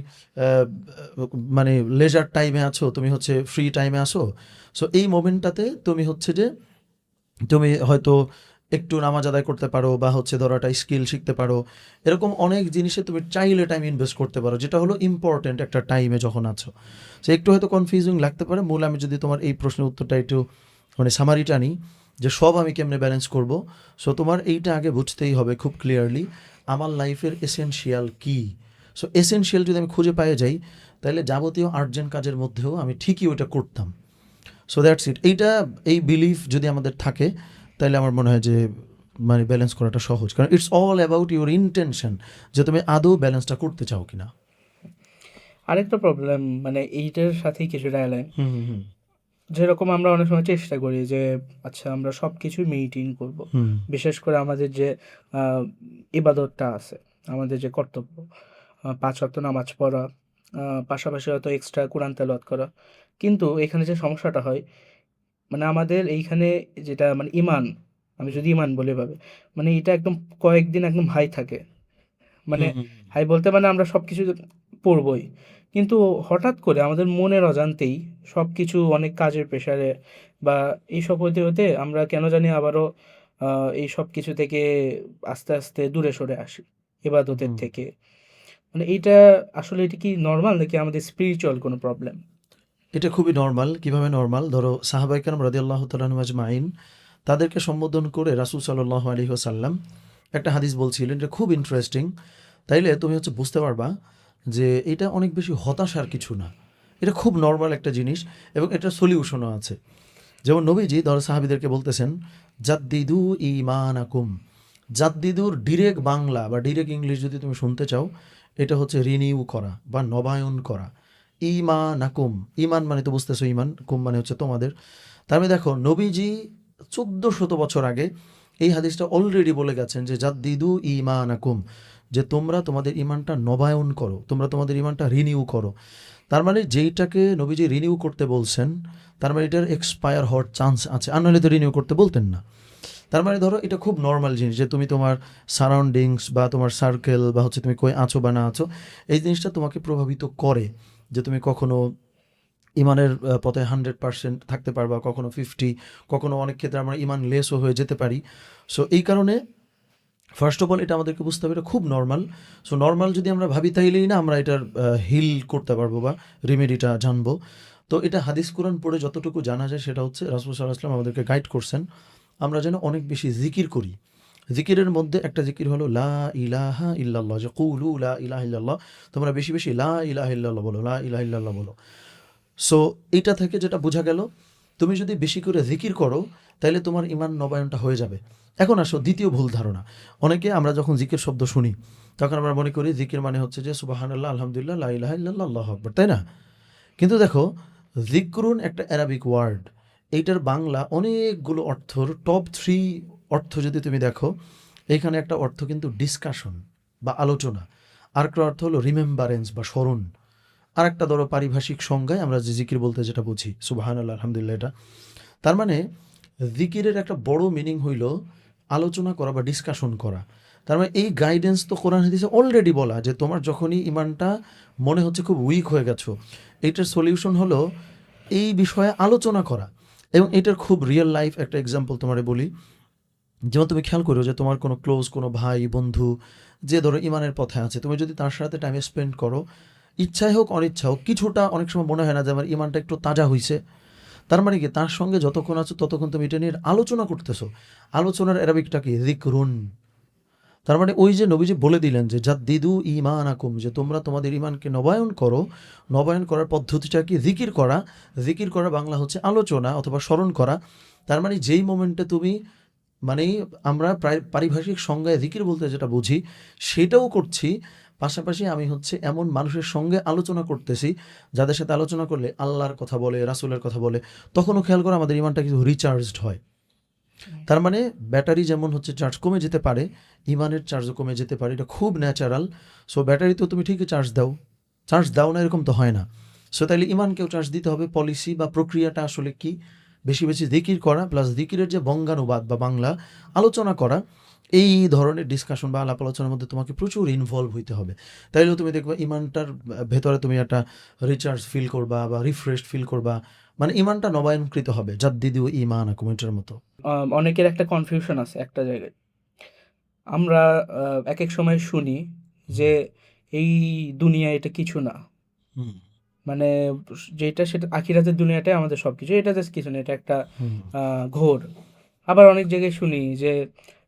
মানে লেজার টাইমে আছো, তুমি হচ্ছে ফ্রি টাইমে আসো, সো এই মোমেন্টটাতে তুমি হচ্ছে যে তুমি হয়তো একটু নামাজ আদায় করতে পারো, বা হচ্ছে ধরো একটা স্কিল শিখতে পারো, এরকম অনেক জিনিসে তুমি চাইলে টাইম ইনভেস্ট করতে পারো, যেটা হলো ইম্পর্টেন্ট একটা টাইমে যখন আছো। সো একটু হয়তো কনফিউজিং লাগতে পারে। মূল আমি যদি তোমার এই প্রশ্নের উত্তরটা একটু মানে সামারিটা নিই, যে সব আমি কেমনে ব্যালেন্স করব। সো তোমার এইটা আগে বুঝতেই হবে খুব ক্লিয়ারলি, আমার লাইফের এসেনশিয়াল কী। সো এসেনশিয়াল যদি আমি খুঁজে পেয়ে যাই, তাহলে যাবতীয় আর্জেন্ট কাজের মধ্যেও আমি ঠিকই ওইটা করতাম। So that's it. এই বিলিফ যদি আমাদের থাকে, তাহলে আমার মনে হয় যে মানে ব্যালেন্স করাটা সহজ, কারণ it's all about your intention, যে তুমি আদৌ ব্যালেন্সটা করতে চাও কিনা। আরেকটা প্রবলেম মানে এইটার সাথেই কিছুটা অ্যালাইন, হুম হুম হুম যেরকম আমরা অনেক সময় চেষ্টা করি যে আচ্ছা আমরা সব কিছুই মেইনটেইন করব, হুম বিশেষ করে আমাদের যে ইবাদতটা আছে, আমাদের যে কর্তব্য, ৫ ওয়াক্ত নামাজ পড়া, পাশাপাশি হয়তো এক্সট্রা কোরআন তেলাওয়াত করা। কিন্তু এখানে যে সমস্যাটা হয়, মানে আমাদের এইখানে যেটা মানে ইমান, আমি যদি ইমান বলে ভাবে, মানে এটা একদম কয়েকদিন একদম হাই থাকে, মানে হুম হুম হাই বলতে মানে আমরা সব কিছু পড়বই, কিন্তু হঠাৎ করে আমাদের মনের অজান্তেই সব কিছু অনেক কাজের প্রেশারে বা এইসব হতে হতে আমরা কেন জানি আবারও এই সব কিছু থেকে আস্তে আস্তে দূরে সরে আসি ইবাদতের হুম। থেকে। মানে এইটা আসলে এটা কি নর্মাল নাকি আমাদের স্পিরিচুয়াল কোনো প্রবলেম? এটা খুবই নর্মাল। কিভাবে নর্মাল, ধরো সাহাবায়ে কেরাম রাদিয়াল্লাহু তাআলা আনহুম আজমাইন, তাদেরকে সম্বোধন করে রাসূল সাল্লাল্লাহু আলাইহি ওয়াসাল্লাম একটা হাদিস বলছিলেন, যে খুব ইন্টারেস্টিং। তাইলে তুমি হচ্ছে বুঝতে পারবা যে এটা অনেক বেশি হতাশার কিছু না, এটা খুব নর্মাল একটা জিনিস, এবং এটার সলিউশনও আছে। যেমন নবীজি ধরো সাহাবীদেরকে বলতেছেন, জাদ্দিদু ঈমানাকুম। জাদ্দিদুর ডিরেক্ট বাংলা বা ডিরেক্ট ইংলিশ যদি তুমি শুনতে চাও, এটা হচ্ছে রিনিউ করা বা নবায়ন করা। ঈমানাকুম, ঈমান মানে তো বুঝতেছো, ঈমান, কুম মানে হচ্ছে তোমাদের। তার মানে দেখো নবীজি 1400 বছর আগে এই হাদিসটা অলরেডি বলে গেছেন, যে জাদ্দিদু ঈমানাকুম, যে তোমরা তোমাদের ঈমানটা নবায়ন করো, তোমরা তোমাদের ঈমানটা রিনিউ করো। তার মানে যেইটাকে নবীজি রিনিউ করতে বলছেন, তার মানে এটার এক্সপায়ার হওয়ার চান্স আছে, আর নাহলে তো রিনিউ করতে বলতেন না। তার মানে ধরো এটা খুব নর্মাল জিনিস, যে তুমি তোমার সারাউন্ডিংস বা তোমার সার্কেল বা হচ্ছে তুমি কই আছো বা না আছো, এই জিনিসটা তোমাকে প্রভাবিত করে, যে তুমি কখনো ইমানের পথে 100% থাকতে পারবা, কখনো 50, কখনো অনেক ক্ষেত্রে আমরা ইমান লেসও হয়ে যেতে পারি। সো এই কারণে ফার্স্ট অফ অল এটা আমাদেরকে বুঝতে হবে, এটা খুব নর্মাল। সো নর্মাল যদি আমরা ভাবি, তাইলেই না আমরা এটার হিল করতে পারবো বা রেমেডিটা জানবো। তো এটা হাদিস কোরআন পড়ে যতটুকু জানা যায়, সেটা হচ্ছে রাসূল সাল্লাল্লাহু আলাইহি ওয়াসাল্লাম আমাদেরকে গাইড করছেন, আমরা যেন অনেক বেশি জিকির করি। জিকিরের মধ্যে একটা জিকির হলো লা ইলাহা ইল্লাল্লাহ, যে কুলু লা ইলাহা ইল্লাল্লাহ, তোমরা বেশি বেশি লা ইলাহা ইল্লাল্লাহ বলো, লা ইলাহা ইল্লাল্লাহ বলো। সো এইটা থেকে যেটা বোঝা গেল, তুমি যদি বেশি করে জিকির করো, তাহলে তোমার ইমান নবায়নটা হয়ে যাবে। এখন আসো দ্বিতীয় ভুল ধারণা। অনেকে আমরা যখন জিকির শব্দ শুনি, তখন আমরা মনে করি জিকির মানে হচ্ছে যে সুবহানাল্লাহ, আলহামদুলিল্লাহ, লা ইলাহা ইল্লাল্লাহ, আল্লাহু আকবার, তাই না? কিন্তু দেখো, যিকরুন একটা অ্যারাবিক ওয়ার্ড, এইটার বাংলা অনেকগুলো অর্থর টপ 3 অর্থ যদি তুমি দেখো, এখানে একটা অর্থ কিন্তু ডিসকাশন বা আলোচনা, আরেকটা অর্থ হলো রিমেম্বারেন্স বা স্মরণ, আরেকটা ধরো পারিভাষিক সংজ্ঞায় আমরা যে জিকির বলতে যেটা বুঝি সুবহানাল্লাহ, আলহামদুলিল্লাহ, এটা। তার মানে জিকিরের একটা বড় মিনিং হইল আলোচনা করা বা ডিসকাশন করা। তার মানে এই গাইডেন্স তো কোরআন হাদিসে অলরেডি বলা, যে তোমার যখনই ইমানটা মনে হচ্ছে খুব উইক হয়ে গেছো, এইটার সলিউশন হলো এই বিষয়ে আলোচনা করা। এবং এটার খুব রিয়েল লাইফ একটা এক্সাম্পল তোমারে বলি। যেমন তুমি খেয়াল করো যে তোমার কোনো ক্লোজ কোনো ভাই বন্ধু, যে ধরো ইমানের পথে আছে, তুমি যদি তার সাথে টাইম স্পেন্ড করো, ইচ্ছাই হোক অনিচ্ছা হোক, কিছুটা অনেক সময় মনে হয় না যে আমার ইমানটা একটু তাজা হয়েছে। তার মানে কি, তার সঙ্গে যতক্ষণ আছো ততক্ষণ তুমি এটা নিয়ে আলোচনা করতেছো। আলোচনার অ্যারাবিকটা কি? যিকরুন। তার মানে ওই যে নবীজি বলে দিলেন যে জাদ্দিদু ঈমানাকুম, যে তোমরা তোমাদের ঈমানকে নবায়ন করো। নবায়ন করার পদ্ধতিটা কি? জিকির করা। জিকির করা বাংলা হচ্ছে আলোচনা অথবা স্মরণ করা। তার মানে যেই মোমেন্টে তুমি, মানে আমরা প্রায় পারিভাষিক সংজ্ঞায় জিকির বলতে যেটা বুঝি সেটাও করছি, পাশাপাশি আমি হচ্ছে এমন মানুষের সঙ্গে আলোচনা করতেছি যাদের সাথে আলোচনা করলে আল্লাহর কথা বলে, রাসূলের কথা বলে, তখনও খেয়াল করে আমাদের ঈমানটা কিন্তু রিচার্জড হয়। তার মানে ব্যাটারি যেমন হচ্ছে চার্জ কমে যেতে পারে, ইমানের চার্জও কমে যেতে পারে, এটা খুব ন্যাচারাল। সো ব্যাটারি তো তুমি ঠিকই চার্জ দাও না এরকম তো হয় না। সো তাইলে ইমানকেও চার্জ দিতে হবে। পলিসি বা প্রক্রিয়াটা আসলে কি? বেশি বেশি জিকির করা, প্লাস জিকিরের যে বঙ্গানুবাদ বা বাংলা আলোচনা করা, এই ধরনের ডিসকাশন বা আলাপ আলোচনার মধ্যে তোমাকে প্রচুর ইনভলভ হইতে হবে। তাইলেও তুমি দেখবে ইমানটার ভেতরে তুমি একটা রিচার্জ ফিল করবা বা রিফ্রেশড ফিল করবা, মানে ইমানটা নবায়নকৃত হবে। জাদ্দিদু ঈমানাকুম এটার মতো। অনেকের একটা কনফিউশন আছে একটা জায়গায়। আমরা এক এক সময় শুনি যে এই দুনিয়া এটা কিছু না, হুম মানে যেটা সেটা আখিরাতের দুনিয়াটাই আমাদের সব কিছু, এটা জাস্ট কিছু না, এটা একটা হুম ঘোর। আবার অনেক জায়গায় শুনি যে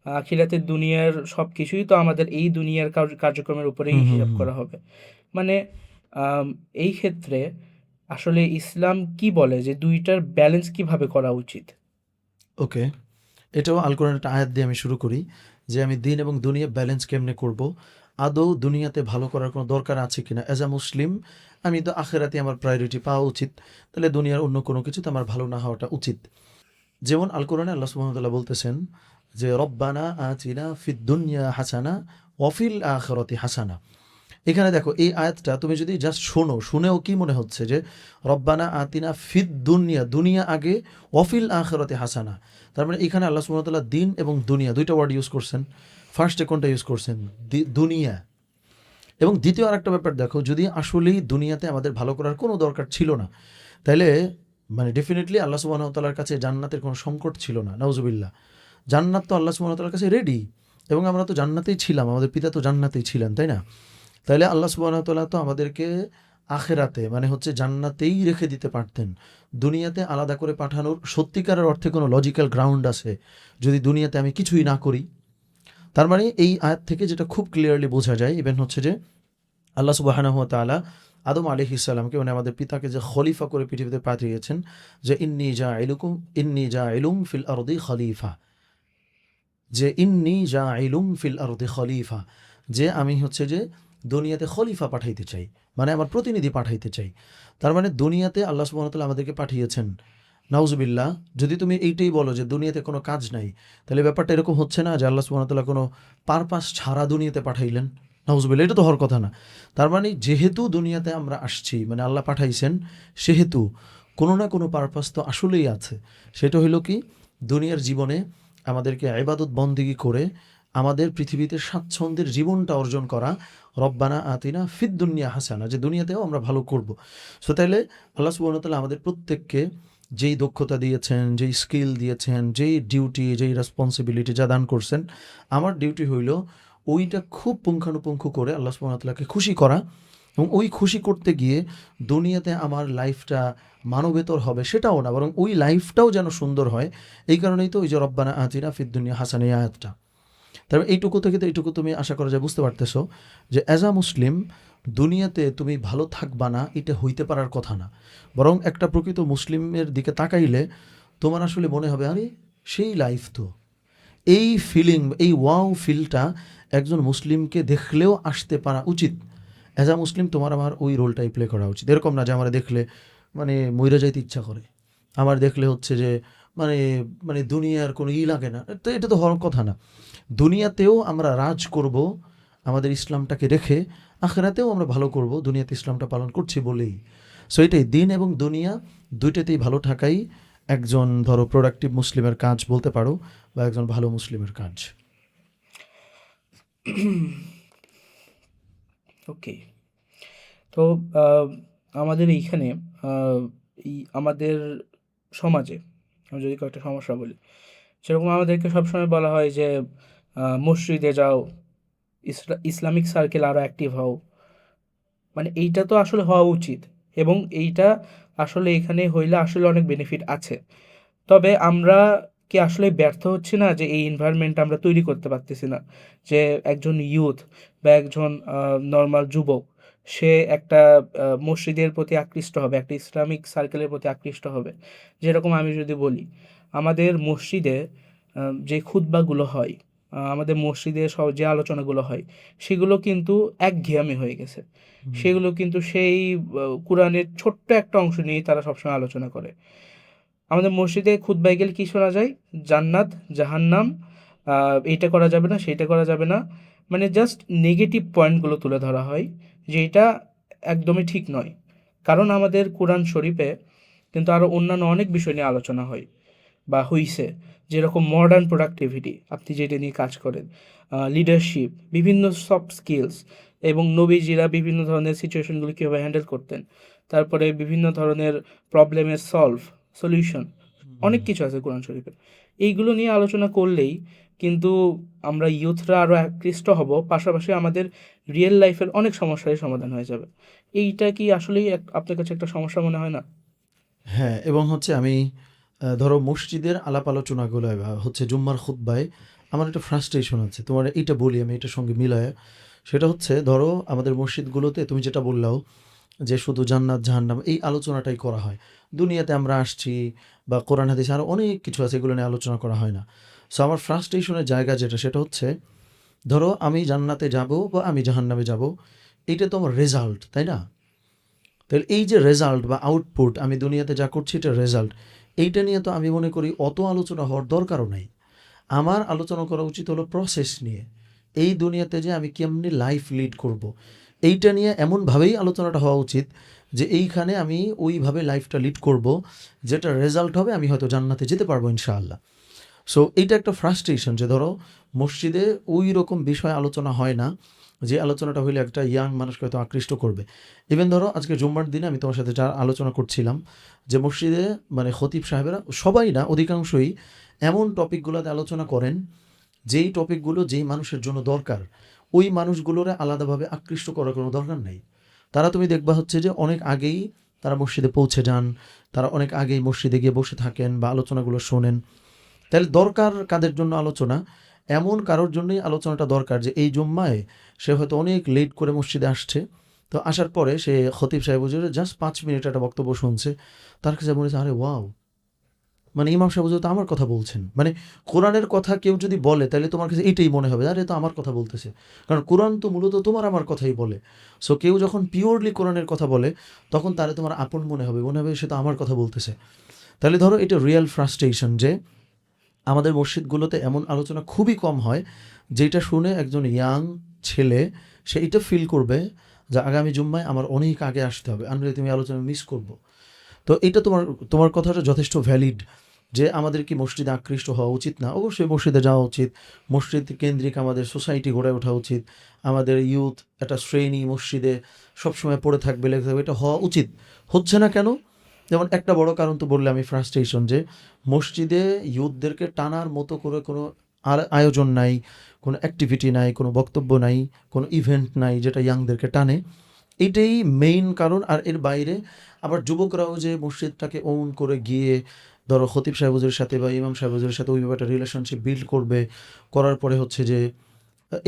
আখিরাতের দুনিয়ার সব কিছুই তো আমাদের এই দুনিয়ার কার্যক্রমের উপরেই হুম হুম হিসাব হুম করা হবে। মানে এই ক্ষেত্রে আসলে ইসলাম কি বলে যে দুইটার ব্যালেন্স কিভাবে করা উচিত? ওকে, এটাও আল কোরআনের একটা আয়াত দিয়ে আমি শুরু করি, যে আমি দিন এবং দুনিয়া ব্যালেন্স কেমনে করব। আদৌ দুনিয়াতে ভালো করার কোনো দরকার আছে কিনা? অ্যাজ আ মুসলিম আমি তো আখেরাতে আমার প্রায়োরিটি পাওয়া উচিত, তাহলে দুনিয়ার অন্য কোনো কিছুতে আমার ভালো না হওয়াটা উচিত। যেমন আল কোরআনে আল্লাহ সুবহানাহু ওয়া তাআলা বলতেছেন যে রব্বানা আতিনা ফিদ দুনিয়া হাসানা ওয়াফিল আখিরাতি হাসানা। এখানে দেখো এই আয়াতটা তুমি যদি জাস্ট শোনো, শুনেও কি মনে হচ্ছে যে রব্বানা আতিনা ফিদ দুনিয়া, দুনিয়া আগে, ওয়াফিল আখিরাতি হাসানা। তার মানে এখানে আল্লাহ সুবহানাহু ওয়া তাআলা দিন এবং দুনিয়া দুইটা ওয়ার্ড ইউজ করছেন। ফার্স্টে কোনটা ইউজ করছেন? দুনিয়া। এবং দ্বিতীয় আরেকটা ব্যাপার দেখো, যদি আসলেই দুনিয়াতে আমাদের ভালো করার কোনো দরকার ছিল না, তাহলে মানে ডেফিনেটলি আল্লাহ সুবহানাহু ওয়া তাআলার কাছে জান্নাতের কোনো সংকট ছিল না। নাউজুবিল্লাহ। জান্নাত তো আল্লাহ সুবহানাহু ওয়া তাআলার কাছে রেডি, এবং আমরা তো জান্নাতেই ছিলাম, আমাদের পিতা তো জান্নাতেই ছিলেন, তাই না? তাইলে আল্লাহ সুবহানাহু ওয়া তাআলা তো আমাদেরকে আখেরাতে মানে হচ্ছে জান্নাতেই রেখে দিতে পারতেন। দুনিয়াতে আলাদা করে পাঠানোর সত্যিকারের অর্থে কোনো লজিক্যাল গ্রাউন্ড আছে যদি দুনিয়াতে আমি কিছুই না করি? তার মানে এই আয়াত থেকে যেটা খুব ক্লিয়ারলি বোঝা যায় ইভেন হচ্ছে যে আল্লাহ সুবহানাহু ওয়া তাআলা আদম আলাইহিস সালামকে, মানে আমাদের পিতাকে যে খলিফা করে পৃথিবীতে পাঠিয়েছেন, যে ইন্নী জাইলুম ফিল আরদি খলিফা, যে ইন্নী জাইলুম ফিল আরদি খলিফা, যে আমি হচ্ছে যে দুনিয়াতে খলিফা পাঠাইতে চাই, মানে আমার প্রতিনিধি পাঠাইতে চাই। তার মানে দুনিয়াতে আল্লাহ সুবহানাহু ওয়া তাআলা আমাদেরকে পাঠিয়েছেন। নাউজুবিল্লাহ। যদি তুমি এইটাই বলো যে দুনিয়াতে কোনো কাজ নাই, তাহলে ব্যাপারটা এরকম হচ্ছে না যে আল্লাহ সুবহানাহু ওয়া তাআলা কোনো পারপাস ছাড়া দুনিয়াতে পাঠাইলেন। নাউজুবিল্লাহ, এটা তো হওয়ার কথা না। তার মানে যেহেতু দুনিয়াতে আমরা আসছি, মানে আল্লাহ পাঠাইছেন, সেহেতু কোনো না কোনো পারপাস তো আসলেই আছে। সেটা হইল কি? দুনিয়ার জীবনে আমাদেরকে ইবাদত বন্দেগী করে আমাদের পৃথিবীতে স্বাচ্ছন্দ্যের জীবনটা অর্জন করা। রব্বানা আতিনা ফিদ দুনিয়া হাসানা, যে দুনিয়াতেও আমরা ভালো করব। সো তাইলে আল্লাহ সুবহানাহু ওয়া তাআলা আমাদের প্রত্যেককে যেই দক্ষতা দিয়েছেন, যেই স্কিল দিয়েছেন, যেই ডিউটি, যেই রেসপন্সিবিলিটি যা দান করছেন, আমার ডিউটি হইল ওইটা খুব পুঙ্খানুপুঙ্খ করে আল্লাহ সুবহানাহু ওয়া তাআলাকে খুশি করা। এবং ওই খুশি করতে গিয়ে দুনিয়াতে আমার লাইফটা মানবেতর হবে সেটাও না, বরং ওই লাইফটাও যেন সুন্দর হয়। এই কারণেই তো ওই যে রব্বানা আতিনা ফিদ দুনিয়া হাসানা এই আয়াতটা। তবে এইটুকু থেকে তো এইটুকু তুমি আশা করা যায় বুঝতে পারতেছো যে অ্যাজ আ মুসলিম দুনিয়াতে তুমি ভালো থাকবা না এটা হইতে পারার কথা না। বরং একটা প্রকৃত মুসলিমের দিকে তাকাইলে তোমার আসলে মনে হবে আরে সেই লাইফ তো, এই ফিলিং, এই ওয়াও ফিলটা একজন মুসলিমকে দেখলেও আসতে পারা উচিত। অ্যাজ আ মুসলিম তোমার আমার ওই রোলটাই প্লে করা উচিত। এরকম না যে আমার দেখলে মানে মইরা যাইতে ইচ্ছা করে, আমার দেখলে হচ্ছে যে মানে মানে দুনিয়ার কোনো লাগে না, তো এটা তো হওয়ার কথা না। দুনিয়াতেও আমরা রাজ করব আমাদের ইসলামটাকে রেখে, আখেরাতেও আমরা ভালো করব দুনিয়াতে ইসলামটা পালন করছি বলেই। সো এটাই দিন এবং দুনিয়া দুইটাতেই ভালো থাকাই একজন ধরো প্রোডাক্টিভ মুসলিমের কাজ বলতে পারো, বা একজন ভালো মুসলিমের কাজ। ওকে। তো আহ, আমাদের এইখানে আহ, এই আমাদের সমাজে আমি যদি কয়েকটা সমস্যা বলি, সেরকম আমাদেরকে সবসময় বলা হয় যে মসজিদে যাও, ইসলামিক সার্কেল আরও অ্যাক্টিভ হও। মানে এইটা তো আসলে হওয়া উচিত, এবং এইটা আসলে এখানে হইলে আসলে অনেক বেনিফিট আছে। তবে আমরা কি আসলে ব্যর্থ হচ্ছি না যে এই এনভায়রনমেন্ট আমরা তৈরি করতে পারতেছি না, যে একজন ইউথ বা একজন নর্মাল যুবক সে একটা মসজিদের প্রতি আকৃষ্ট হবে, একটা ইসলামিক সার্কেলের প্রতি আকৃষ্ট হবে। যেরকম আমি যদি বলি, আমাদের মসজিদে যে খুতবাগুলো হয়, আমাদের মসজিদে যে আলোচনাগুলো হয়, সেগুলো কিন্তু একঘেয়েমি হয়ে গেছে। হুম। সেগুলো কিন্তু সেই কোরআনের ছোট্ট একটা অংশ নিয়েই তারা সবসময় আলোচনা করে। আমাদের মসজিদে খুতবায় গেলে কি শোনা যায়? জান্নাত, জাহান্নাম, এইটা করা যাবে না, সেইটা করা যাবে না। মানে জাস্ট নেগেটিভ পয়েন্টগুলো তুলে ধরা হয়, যেটা একদমই ঠিক নয়। কারণ আমাদের কোরআন শরীফে কিন্তু আরও অন্যান্য অনেক বিষয় নিয়ে আলোচনা হয় বা হইছে। যেরকম মডার্ন প্রোডাক্টিভিটি, আপনি যেটা নিয়ে কাজ করেন, লিডারশিপ, বিভিন্ন সফট স্কিলস, এবং নবীজিরা বিভিন্ন ধরনের সিচুয়েশনগুলো কীভাবে হ্যান্ডেল করতেন। তারপরে বিভিন্ন ধরনের প্রবলেমের সলিউশন, হুম। অনেক কিছু আছে কোরআন শরীফে। এইগুলো নিয়ে আলোচনা করলেই কিন্তু আমরা ইউথরা আরও আকৃষ্ট হব, পাশাপাশি আমাদের রিয়েল লাইফের অনেক সমস্যারই সমাধান হয়ে যাবে। এইটা কি আসলেই আপনার কাছে একটা সমস্যা মনে হয় না? হ্যাঁ, এবং হচ্ছে আমি ধরো মসজিদের আলাপ আলোচনাগুলোয় বা হচ্ছে জুম্মার খুতবায় আমার একটা ফ্রাস্ট্রেশন আছে। তোমার এইটা বলি আমি এটার সঙ্গে মিলায়ে। সেটা হচ্ছে ধরো আমাদের মসজিদগুলোতে তুমি যেটা বললাও যে শুধু জান্নাত জাহান্নাম এই আলোচনাটাই করা হয়। দুনিয়াতে আমরা আসছি বা কোরআন হাদিসে আরও অনেক কিছু আছে, এগুলো নিয়ে আলোচনা করা হয় না। সো আমার ফ্রাস্ট্রেশনের জায়গা যেটা সেটা হচ্ছে ধরো আমি জান্নাতে যাব বা আমি জাহান্নামে যাব, এইটা তো আমার রেজাল্ট, তাই না? তাহলে এই যে রেজাল্ট বা আউটপুট আমি দুনিয়াতে যা করছি এটা রেজাল্ট, এইটা নিয়ে তো আমি মনে করি অত আলোচনা হওয়ার দরকারও নাই। আমার আলোচনা করা উচিত হলো প্রসেস নিয়ে। এই দুনিয়াতে যে আমি কেমনি লাইফ লিড করব, এইটা নিয়ে এমনভাবেই আলোচনাটা হওয়া উচিত যে এইখানে আমি ওইভাবে লাইফটা লিড করব, যেটা রেজাল্ট হবে আমি হয়তো জান্নাতে যেতে পারবো ইনশাআল্লাহ। সো এইটা একটা ফ্রাস্ট্রেশন যে ধরো মসজিদে ওই রকম বিষয় আলোচনা হয় না, যে আলোচনাটা হইলে একটা ইয়াং মানুষকে হয়তো আকৃষ্ট করবে। ইভেন ধরো আজকে জুম্মার দিনে আমি তোমার সাথে যা আলোচনা করছিলাম যে মসজিদে মানে খতিব সাহেবেরা সবাই না অধিকাংশই এমন টপিকগুলোতে আলোচনা করেন যেই টপিকগুলো যেই মানুষের জন্য দরকার, ওই মানুষগুলোরে আলাদাভাবে আকৃষ্ট করার কোনো দরকার নেই। তারা তুমি দেখবা হচ্ছে যে অনেক আগেই তারা মসজিদে পৌঁছে যান, তারা অনেক আগেই মসজিদে গিয়ে বসে থাকেন বা আলোচনাগুলো শোনেন। তাহলে দরকার কাদের জন্য আলোচনা? এমন কারোর জন্যই আলোচনাটা দরকার যে এই জুম্মায় সে হয়তো অনেক লেট করে মসজিদে আসছে, তো আসার পরে সে খতিব সাহেব হুজুরে জাস্ট 5 মিনিট একটা বক্তব্য শুনছে, তার কাছে মনে হচ্ছে আরে ওয়াও, মানে ইমাম সাহেব হুজুর তো আমার কথা বলছেন। মানে কোরআনের কথা কেউ যদি বলে তাহলে তোমার কাছে এইটাই মনে হবে আরে তো আমার কথা বলতেছে, কারণ কোরআন তো মূলত তোমার আমার কথাই বলে। সো কেউ যখন পিওরলি কোরআনের কথা বলে তখন তারে তোমার আপন মনে হবে সে তো আমার কথা বলতেছে। তাহলে ধরো এটা রিয়েল ফ্রাস্ট্রেশন যে আমাদের মসজিদগুলোতে এমন আলোচনা খুবই কম হয়, যেটা শুনে একজন ইয়াং ছেলে সে এটা ফিল করবে যে আগামী জুম্মায় আমার অনেক আগে আসতে হবে, আনলে তুমি আলোচনা মিস করবো। তো এটা তোমার তোমার কথাটা যথেষ্ট ভ্যালিড যে আমাদের কি মসজিদে আকৃষ্ট হওয়া উচিত না? অবশ্যই মসজিদে যাওয়া উচিত। মসজিদ কেন্দ্রিক আমাদের সোসাইটি গড়ে ওঠা উচিত। আমাদের ইউথ একটা শ্রেণী মসজিদে সবসময় পড়ে থাকবে, লেগে থাকবে, এটা হওয়া উচিত। হচ্ছে না কেন? যেমন একটা বড় কারণ তো বললে আমি ফ্রাস্ট্রেশন যে মসজিদে ইয়ুথদেরকে টানার মতো করে কোনো আয়োজন নাই, কোনো অ্যাক্টিভিটি নাই, কোনো বক্তব্য নাই, কোনো ইভেন্ট নাই যেটা ইয়াংদেরকে টানে। এইটাই মেইন কারণ। আর এর বাইরে আবার যুবকরাও যে মসজিদটাকে ওন করে গিয়ে ধরো খতিব সাহেব হুজুরের সাথে বা ইমাম সাহেব হুজুরের সাথে ওইভাবে একটা রিলেশনশিপ বিল্ড করবে, করার পরে হচ্ছে যে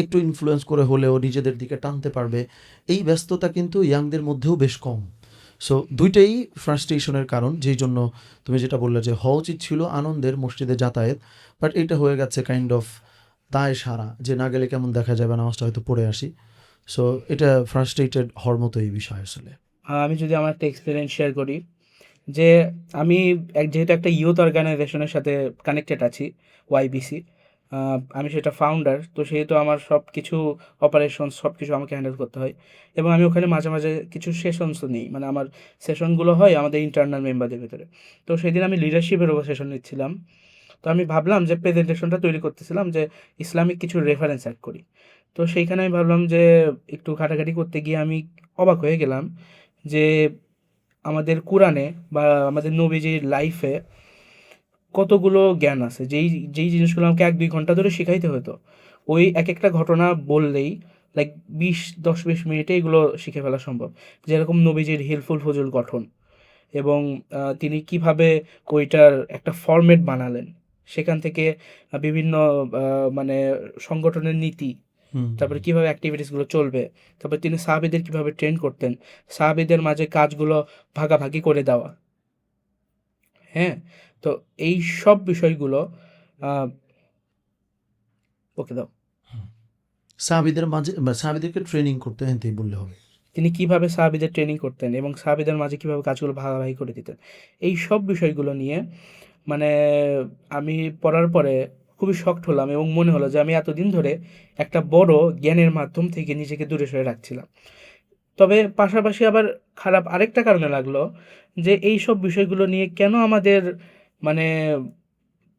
একটু ইনফ্লুয়েন্স করে হলেও নিজেদের দিকে টানতে পারবে, এই ব্যস্ততা কিন্তু ইয়াংদের মধ্যেও বেশ কম। সো দুইটাই ফ্রাস্ট্রেশনের কারণ, যেই জন্য তুমি যেটা বললে যে হওয়া উচিত ছিল আনন্দের মসজিদে যাতায়াত, বাট এইটা হয়ে গেছে কাইন্ড অফ দায় সারা, যে না গেলে কেমন দেখা যাবে, নামাজটা হয়তো পড়ে আসি। সো এটা ফ্রাস্ট্রেটেড হওয়ার মতো এই বিষয় আসলে। আমি যদি আমার একটা এক্সপিরিয়েন্স শেয়ার করি, যে আমি যেহেতু একটা ইউথ অর্গানাইজেশনের সাথে কানেক্টেড আছি, ওয়াইবিসি, আমি সেটা ফাউন্ডার, তো সেহেতু আমার সব কিছু অপারেশন সব কিছু আমাকে হ্যান্ডেল করতে হয়। এবং আমি ওখানে মাঝে মাঝে কিছু সেশনসও নিই, মানে আমার সেশনগুলো হয় আমাদের ইন্টারনাল মেম্বারদের ভেতরে। তো সেদিন আমি লিডারশিপের উপর সেশন নিচ্ছিলাম। তো আমি ভাবলাম যে প্রেজেন্টেশনটা তৈরি করতেছিলাম যে ইসলামিক কিছু রেফারেন্স অ্যাড করি। তো সেইখানে আমি ভাবলাম যে একটু ঘাটাঘাটি করতে গিয়ে আমি অবাক হয়ে গেলাম যে আমাদের কোরআনে বা আমাদের নবীজির লাইফে কতগুলো জ্ঞান আছে, যেই যেই জিনিসগুলো আমাকে 1-2 ঘন্টা ধরে শেখাইতে হতো, ওই এক একটা ঘটনা বললেই লাইক 10-20 মিনিটে এগুলো শিখে ফেলা সম্ভব। যেরকম নবীজির হিলফুল ফজুল গঠন, এবং তিনি কিভাবে ওইটার একটা ফরম্যাট বানালেন, সেখান থেকে বিভিন্ন মানে সংগঠনের নীতি, হুম তারপরে কিভাবে অ্যাক্টিভিটিসগুলো চলবে, তারপরে তিনি সাহাবীদের কিভাবে ট্রেন করতেন, সাহাবীদের মাঝে কাজগুলো ভাগাভাগি করে দেওয়া। হ্যাঁ, তো এই সব বিষয়গুলো আহ, ওকে দাও। সাহাবীদের মাঝে বা সাহাবীদেরকে ট্রেনিং করতে এনতেই বললে হবে। তিনি কিভাবে সাহাবীদের ট্রেনিং করতেন এবং সাহাবীদের মাঝে কিভাবে কাজগুলো ভাগাভাগি করে দিতেন, এই সব বিষয়গুলো নিয়ে মানে আমি পড়ার পরে খুবই শকড হলাম এবং মনে হলো যে আমি এতদিন ধরে একটা বড় জ্ঞানের মাধ্যম থেকে নিজেকে দূরে সরে রাখছিলাম। তবে পাশাপাশি আবার খারাপ আরেকটা কারণে লাগলো যে এই সব বিষয়গুলো নিয়ে কেন আমাদের মানে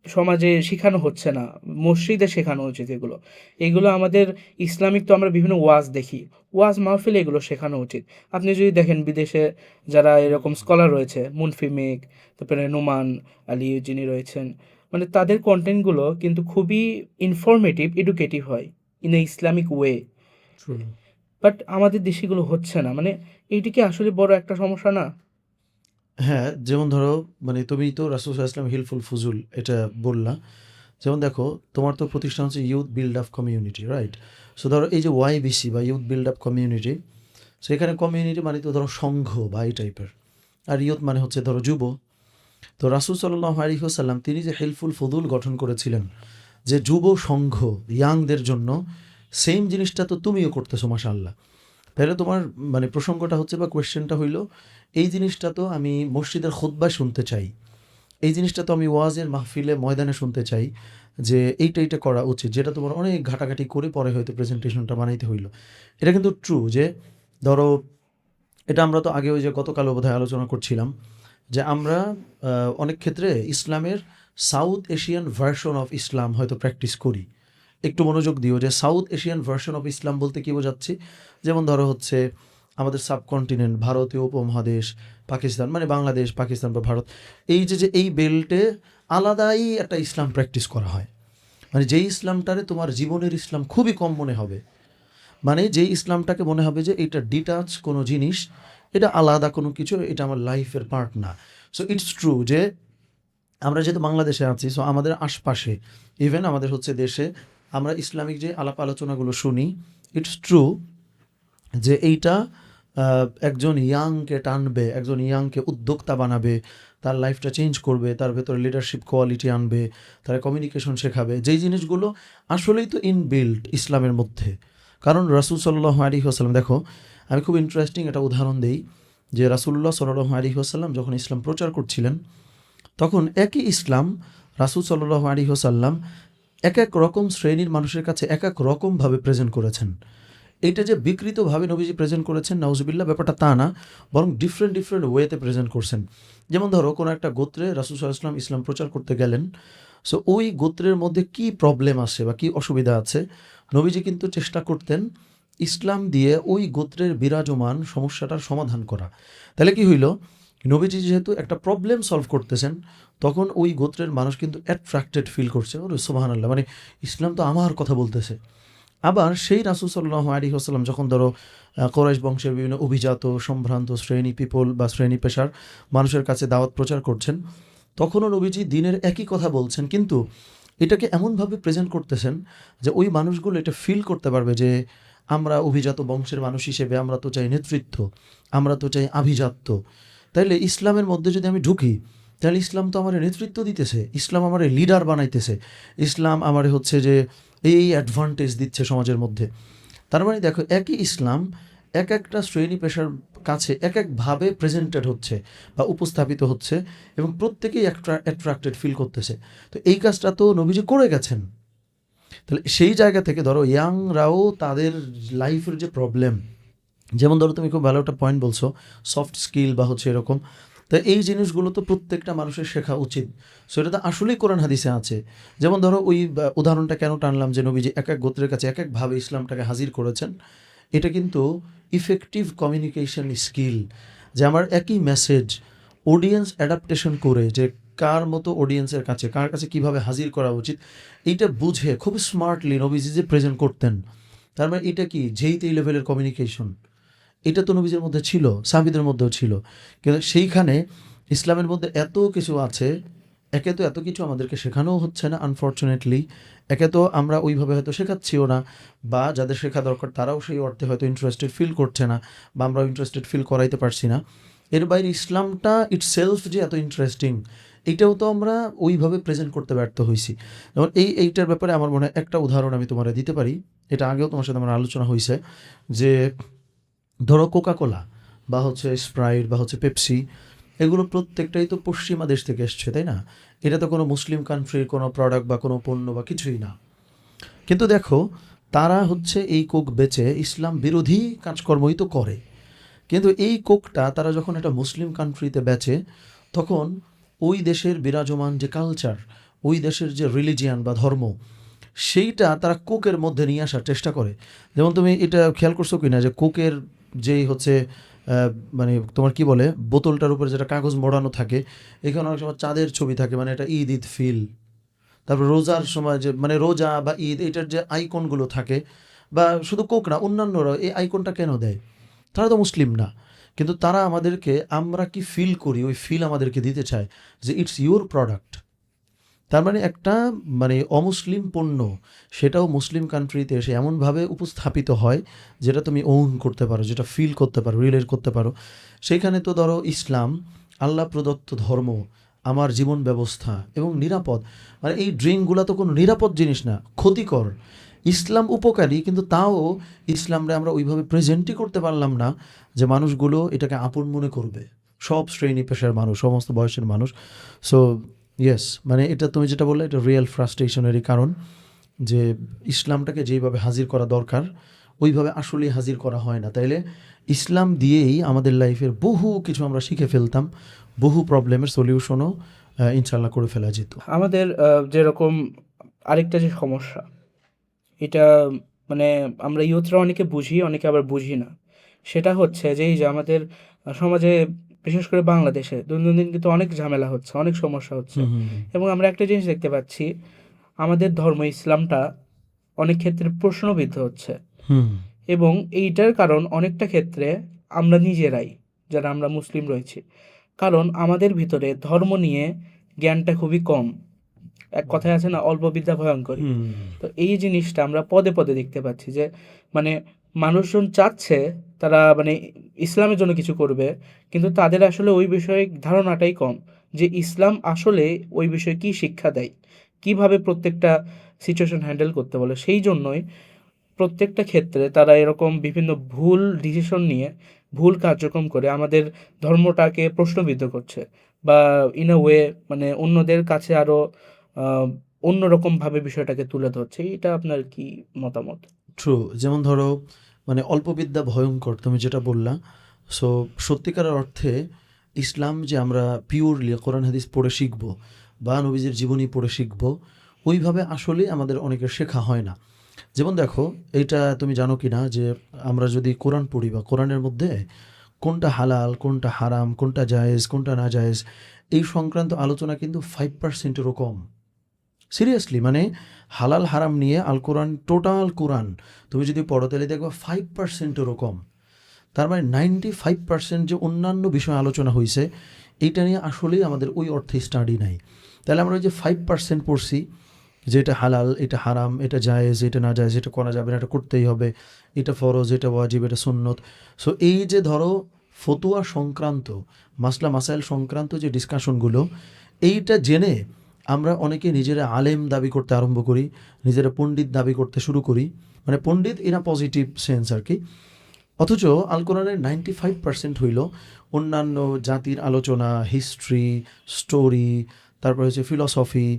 সমাজে শেখানো হচ্ছে না, মসজিদে শেখানো উচিত এগুলো। এগুলো আমাদের ইসলামিক, তো আমরা বিভিন্ন ওয়াজ দেখি, ওয়াজ মাহফিলে এগুলো শেখানো উচিত। আপনি যদি দেখেন বিদেশে যারা এরকম স্কলার রয়েছে, মুনফি মেঘ, তারপরে নোমান আলী যিনি রয়েছেন, মানে তাদের কন্টেন্টগুলো কিন্তু খুবই ইনফরমেটিভ, এডুকেটিভ হয় in a Islamic way. But আমাদের দেশে এগুলো হচ্ছে না, মানে এইটি কি আসলে বড় একটা সমস্যা না? হ্যাঁ, যেমন ধরো মানে তুমি তো রাসূল সাল্লাল্লাহু আলাইহি ওয়াসাল্লাম হিলফুল ফুজুল এটা বললা। যেমন দেখো তোমার তো প্রতিষ্ঠান হচ্ছে youth build up community, right? So ধরো এই যে ওয়াইবিসি বা youth build up community, so এখানে কমিউনিটি মানে তো ধরো সংঘ বা এই টাইপের, আর ইয়ুথ মানে হচ্ছে ধরো যুব। তো রাসূল সাল্লাল্লাহু আলাইহি ওয়াসাল্লাম তিনি যে হিলফুল ফুদুল গঠন করেছিলেন যে যুব সংঘ, ইয়াংদের জন্য, সেম জিনিসটা তো তুমিও করতেছো মাশাআল্লাহ। তাহলে তোমার মানে প্রসঙ্গটা হচ্ছে বা কোয়েশ্চেনটা হইল, এই জিনিসটা তো আমি মসজিদের খুতবায় শুনতে চাই, এই জিনিসটা তো আমি ওয়াজের মাহফিলে ময়দানে শুনতে চাই যে এইটা এইটা করা উচিত, যেটা তোমার অনেক ঘাটাঘাটি করে পরে হয়তো প্রেজেন্টেশনটা বানাইতে হইলো। এটা কিন্তু ট্রু যে ধরো এটা আমরা তো আগে ওই যে গতকালও বোধহয় আলোচনা করছিলাম যে আমরা অনেক ক্ষেত্রে ইসলামের south Asian version of Islam হয়তো প্র্যাকটিস করি। একটু মনোযোগ দিও যে south Asian version of Islam বলতে কী বোঝাচ্ছি। যেমন ধরো হচ্ছে আমাদের সাবকন্টিনেন্ট, ভারতীয় উপমহাদেশ, পাকিস্তান মানে বাংলাদেশ, পাকিস্তান বা ভারত, এই যে এই বেল্টে আলাদাই একটা ইসলাম প্র্যাকটিস করা হয়। মানে যেই ইসলামটারে তোমার জীবনের ইসলাম খুবই কম মনে হবে, মানে যেই ইসলামটাকে মনে হবে যে এটা ডিটাচ কোনো জিনিস, এটা আলাদা কোনো কিছু, এটা আমার লাইফের পার্ট না। সো ইটস ট্রু যে আমরা যেহেতু বাংলাদেশে আছি, সো আমাদের আশপাশে ইভেন আমাদের হচ্ছে দেশে আমরা ইসলামিক যে আলাপ আলোচনাগুলো শুনি, ইটস ট্রু যে এইটা একজন ইয়াংকে টানবে, একজন ইয়াংকে উদ্যোক্তা বানাবে, তার লাইফটা চেঞ্জ করবে, তার ভেতরে লিডারশিপ কোয়ালিটি আনবে, তার কমিউনিকেশন শেখাবে, যেই জিনিসগুলো আসলেই তো ইনবিল্ট ইসলামের মধ্যে। কারণ রাসূল সাল্লাল্লাহু আলাইহি ওয়াসাল্লাম, দেখো আমি খুব ইন্টারেস্টিং একটা উদাহরণ দেই যে রাসূলুল্লাহ সাল্লাল্লাহু আলাইহি ওয়াসাল্লাম যখন ইসলাম প্রচার করছিলেন, তখন একই ইসলাম রাসূল সাল্লাল্লাহু আলাইহি ওয়াসাল্লাম এক এক রকম শ্রেণীর মানুষের কাছে এক এক রকমভাবে প্রেজেন্ট করেছেন। এইটা যে বিকৃতভাবে নবীজি প্রেজেন্ট করেছেন নাউজুবিল্লাহ, ব্যাপারটা তা না, বরং ডিফারেন্ট ডিফারেন্ট ওয়েতে প্রেজেন্ট করছেন। যেমন ধরো কোনো একটা গোত্রে রাসূল সাল্লাল্লাহু আলাইহি ওয়াসাল্লাম ইসলাম প্রচার করতে গেলেন, সো ওই গোত্রের মধ্যে কী প্রবলেম আছে বা কী অসুবিধা আছে, নবীজি কিন্তু চেষ্টা করতেন ইসলাম দিয়ে ওই গোত্রের বিরাজমান সমস্যাটার সমাধান করা। তাহলে কি হইল, নবীজি যেহেতু একটা প্রবলেম সলভ করতেছেন, তখন ওই গোত্রের মানুষ কিন্তু অ্যাট্রাক্টেড ফিল করছে, ওরে সুবহানাল্লাহ, মানে ইসলাম তো আমার কথা বলতেছে। আবার সেই রাসূল সাল্লাল্লাহু আলাইহি ওয়াসাল্লাম যখন ধরো কোরাইশ বংশের বিভিন্ন অভিজাত সম্ভ্রান্ত শ্রেণী পিপল বা শ্রেণী পেশার মানুষের কাছে দাওয়াত প্রচার করছেন, তখনও নবীজি দিনের একই কথা বলছেন, কিন্তু এটাকে এমনভাবে প্রেজেন্ট করতেছেন যে ওই মানুষগুলো এটা ফিল করতে পারবে যে আমরা অভিজাত বংশের মানুষ হিসেবে আমরা তো চাই নেতৃত্ব, আমরা তো চাই আভিজাত্য। তাইলে ইসলামের মধ্যে যদি আমি ঢুকি, তাহলে ইসলাম তো আমার নেতৃত্ব দিতেছে, ইসলাম আমার লিডার বানাইতেছে, ইসলাম আমার হচ্ছে যে এই অ্যাডভান্টেজ দিচ্ছে সমাজের মধ্যে। তার মানে দেখো একই ইসলাম এক একটা শ্রেণী পেশার কাছে এক একভাবে প্রেজেন্টেড হচ্ছে বা উপস্থাপিত হচ্ছে, এবং প্রত্যেকেই অ্যাট্রাক্টেড ফিল করতেছে। তো এই কাজটা তো নবীজি করে গেছেন। তাহলে সেই জায়গা থেকে ধরো ইয়াংরাও তাদের লাইফের যে প্রবলেম, যেমন ধরো তুমি খুব ভালো একটা পয়েন্ট বলছো, সফট স্কিল বা হচ্ছে এরকম, তো এই জিনিসগুলো তো প্রত্যেকটা মানুষের শেখা উচিত। সো এটা তো আসলেই কোরআন হাদিসে আছে। যেমন ধরো ওই উদাহরণটা কেন টানলাম যে নবীজি এক এক গোত্রের কাছে এক একভাবে ইসলামটাকে হাজির করেছেন, এটা কিন্তু ইফেক্টিভ কমিউনিকেশন স্কিল, যে আমার একই মেসেজ অডিয়েন্স অ্যাডাপ্টেশন করে যে কার মতো অডিয়েন্সের কাছে কার কাছে কিভাবে হাজির করা উচিত, এইটা বুঝে খুব স্মার্টলি নবীজি যে প্রেজেন্ট করতেন। তার মানে এটা কি যেই তেই লেভেলের কমিউনিকেশন, এটা তো নবীজের মধ্যে ছিল, সাহাবীদের মধ্যেও ছিল। কিন্তু সেইখানে ইসলামের মধ্যে এত কিছু আছে, একে তো এত কিছু আমাদেরকে শেখানোও হচ্ছে না আনফর্চুনেটলি, একে তো আমরা ওইভাবে হয়তো শেখাচ্ছিও না, বা যাদের শেখা দরকার তারাও সেই অর্থে হয়তো ইন্টারেস্টেড ফিল করছে না, বা আমরাও ইন্টারেস্টেড ফিল করাইতে পারছি না। এর বাইরে ইসলামটা ইটসেলফ যে এত ইন্টারেস্টিং, এইটাও তো আমরা ওইভাবে প্রেজেন্ট করতে ব্যর্থ হয়েছি। যেমন এইটার ব্যাপারে আমার মনে হয় একটা উদাহরণ আমি তোমার দিতে পারি, এটা আগেও তোমার সাথে আমার আলোচনা হয়েছে, যে ধরো কোকাকোলা বা হচ্ছে স্প্রাইট বা হচ্ছে পেপসি, এগুলো প্রত্যেকটাই তো পশ্চিমা দেশ থেকে এসছে, তাই না? এটা তো কোনো মুসলিম কান্ট্রির কোনো প্রোডাক্ট বা কোনো পণ্য বা কিছুই না। কিন্তু দেখো, তারা হচ্ছে এই কোক বেচে ইসলাম বিরোধী কাজকর্মই তো করে। কিন্তু এই কোকটা তারা যখন একটা মুসলিম কান্ট্রিতে বেচে, তখন ওই দেশের বিরাজমান যে কালচার, ওই দেশের যে রিলিজিয়ান বা ধর্ম, সেইটা তারা কোকের মধ্যে নিয়ে আসার চেষ্টা করে। যেমন তুমি এটা খেয়াল করছো কি না, যে কোকের যেই হচ্ছে মানে তোমার কি বলে, বোতলটার উপরে যেটা কাগজ মোড়ানো থাকে, এখানে অনেক সময় চাঁদের ছবি থাকে, মানে এটা ঈদ ফিল। তারপর রোজার সময় যে মানে রোজা বা ঈদ, এটার যে আইকনগুলো থাকে, বা শুধু কোক না অন্যান্যরা এই আইকনটা কেন দেয়? তারা তো মুসলিম না, কিন্তু তারা আমাদেরকে, আমরা কি ফিল করি ওই ফিল আমাদেরকে দিতে চায় যে ইটস ইউর প্রোডাক্ট। তার মানে একটা মানে অমুসলিম পণ্য, সেটাও মুসলিম কান্ট্রিতে এসে এমনভাবে উপস্থাপিত হয় যেটা তুমি ওন করতে পারো, যেটা ফিল করতে পারো, রিলেট করতে পারো। সেখানে তো ধরো ইসলাম আল্লাহ প্রদত্ত ধর্ম, আমার জীবন ব্যবস্থা এবং নিরাপদ, মানে এই ড্রিঙ্কগুলো তো কোনো নিরাপদ জিনিস না, ক্ষতিকর। ইসলাম উপকারী, কিন্তু তাও ইসলামরে আমরা ওইভাবে প্রেজেন্টই করতে পারলাম না যে মানুষগুলো এটাকে আপন মনে করবে, সব শ্রেণী পেশার মানুষ, সমস্ত বয়সের মানুষ। সো ইয়েস, মানে এটা তুমি যেটা বললে, এটা রিয়েল ফ্রাস্ট্রেশনেরই কারণ, যে ইসলামটাকে যেইভাবে হাজির করা দরকার ওইভাবে আসলেই হাজির করা হয় না। তাইলে ইসলাম দিয়েই আমাদের লাইফের বহু কিছু আমরা শিখে ফেলতাম, বহু প্রবলেমের সলিউশনও ইনশাল্লাহ করে ফেলা যেত। আমাদের যেরকম আরেকটা যে সমস্যা, এটা মানে আমরা ইউথরা অনেকে বুঝি, অনেকে আবার বুঝি না। সেটা হচ্ছে যে এই যে আমাদের সমাজে, বিশেষ করে বাংলাদেশে দৈনন্দিন কিন্তু অনেক ঝামেলা হচ্ছে, অনেক সমস্যা হচ্ছে। হুম হুম এবং আমরা একটা জিনিস দেখতে পাচ্ছি, আমাদের ধর্ম ইসলামটা অনেক ক্ষেত্রে প্রশ্নবিদ্ধ হচ্ছে। হুম এবং এইটার কারণ অনেকটা ক্ষেত্রে আমরা নিজেরাই, যারা আমরা মুসলিম রয়েছি। কারণ আমাদের ভিতরে ধর্ম নিয়ে জ্ঞানটা খুবই কম। এক কথায় আছে না, অল্প বিদ্যা ভয়ঙ্করী। হুম তো এই জিনিসটা আমরা পদে পদে দেখতে পাচ্ছি যে মানে মানুষজন চাচ্ছে তারা মানে ইসলামের জন্য কিছু করবে, কিন্তু তাদের আসলে ওই বিষয়ে ধারণাটাই কম, যে ইসলাম আসলে ওই বিষয়ে কী শিক্ষা দেয়, কিভাবে প্রত্যেকটা সিচুয়েশন হ্যান্ডেল করতে বলে। সেই জন্যই প্রত্যেকটা ক্ষেত্রে তারা এরকম বিভিন্ন ভুল ডিসিশন নিয়ে, ভুল কার্যক্রম করে আমাদের ধর্মটাকে প্রশ্নবিদ্ধ করছে, বা ইন আ ওয়ে মানে অন্যদের কাছে আরও অন্যরকমভাবে বিষয়টাকে তুলে ধরছে। এটা আপনার কি মতামত? ট্রু। যেমন ধরো, মানে অল্পবিদ্যা ভয়ঙ্কর তুমি যেটা বললা, সো সত্যিকারের অর্থে ইসলাম যে আমরা পিওরলি কোরআন হাদিস পড়ে শিখবো বা নবীজির জীবনী পড়ে শিখবো, ওইভাবে আসলে আমাদের অনেকের শেখা হয় না। যেমন দেখো, এইটা তুমি জানো কি না, যে আমরা যদি কোরআন পড়ি বা কোরআনের মধ্যে কোনটা হালাল, কোনটা হারাম, কোনটা জায়েজ, কোনটা না জায়েজ, এই সংক্রান্ত আলোচনা কিন্তু 5%-এরও কম। সিরিয়াসলি, মানে হালাল হারাম নিয়ে আল কোরআন, টোটাল কোরআন তুমি যদি পড়ো তাহলে দেখবা 5%-এরও কম। তার মানে 95% যে অন্যান্য বিষয় আলোচনা হয়েছে, এইটা নিয়ে আসলেই আমাদের ওই অর্থে স্টাডি নাই। তাহলে আমরা ওই যে 5% পড়ছি, যে এটা হালাল, এটা হারাম, এটা জায়েজ, এটা না জায়েজ, এটা করা যাবে না, এটা করতেই হবে, এটা ফরজ, এটা ওয়াজিব, এটা সুন্নত। সো এই যে ধরো ফতুয়া সংক্রান্ত, মাসলা মাসাইল সংক্রান্ত যে ডিসকাশনগুলো, এইটা জেনে আমরা অনেকে নিজেরা আলেম দাবি করতে আরম্ভ করি, নিজেরা পণ্ডিত দাবি করতে শুরু করি, মানে পণ্ডিত ইন আ পজিটিভ সেন্স আর কি। অথচ আল কোরআনের 95% হইল অন্যান্য জাতির আলোচনা, হিস্ট্রি, স্টোরি, তারপর হচ্ছে ফিলসফি,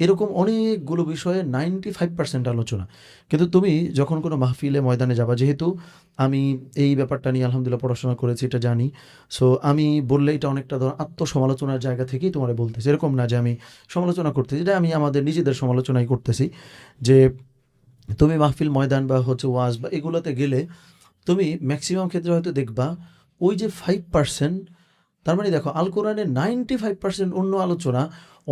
এরকম অনেকগুলো বিষয়ে 95% আলোচনা। কিন্তু তুমি যখন কোনো মাহফিলে ময়দানে যাবা, যেহেতু আমি এই ব্যাপারটা নিয়ে আলহামদুলিল্লাহ পড়াশোনা করেছি, এটা জানি, সো আমি বললে এটা অনেকটা ধর আত্মসমালোচনার জায়গা থেকেই তোমার বলতেছি, এরকম না যে আমি সমালোচনা করতেছি, এটা আমি আমাদের নিজেদের সমালোচনাই করতেছি। যে তুমি মাহফিল ময়দান বা হচ্ছে ওয়াজ বা এগুলোতে গেলে তুমি ম্যাক্সিমাম ক্ষেত্রে হয়তো দেখবা ওই যে 5%, তার মানে দেখো আল কোরআনের 95% অন্য আলোচনা,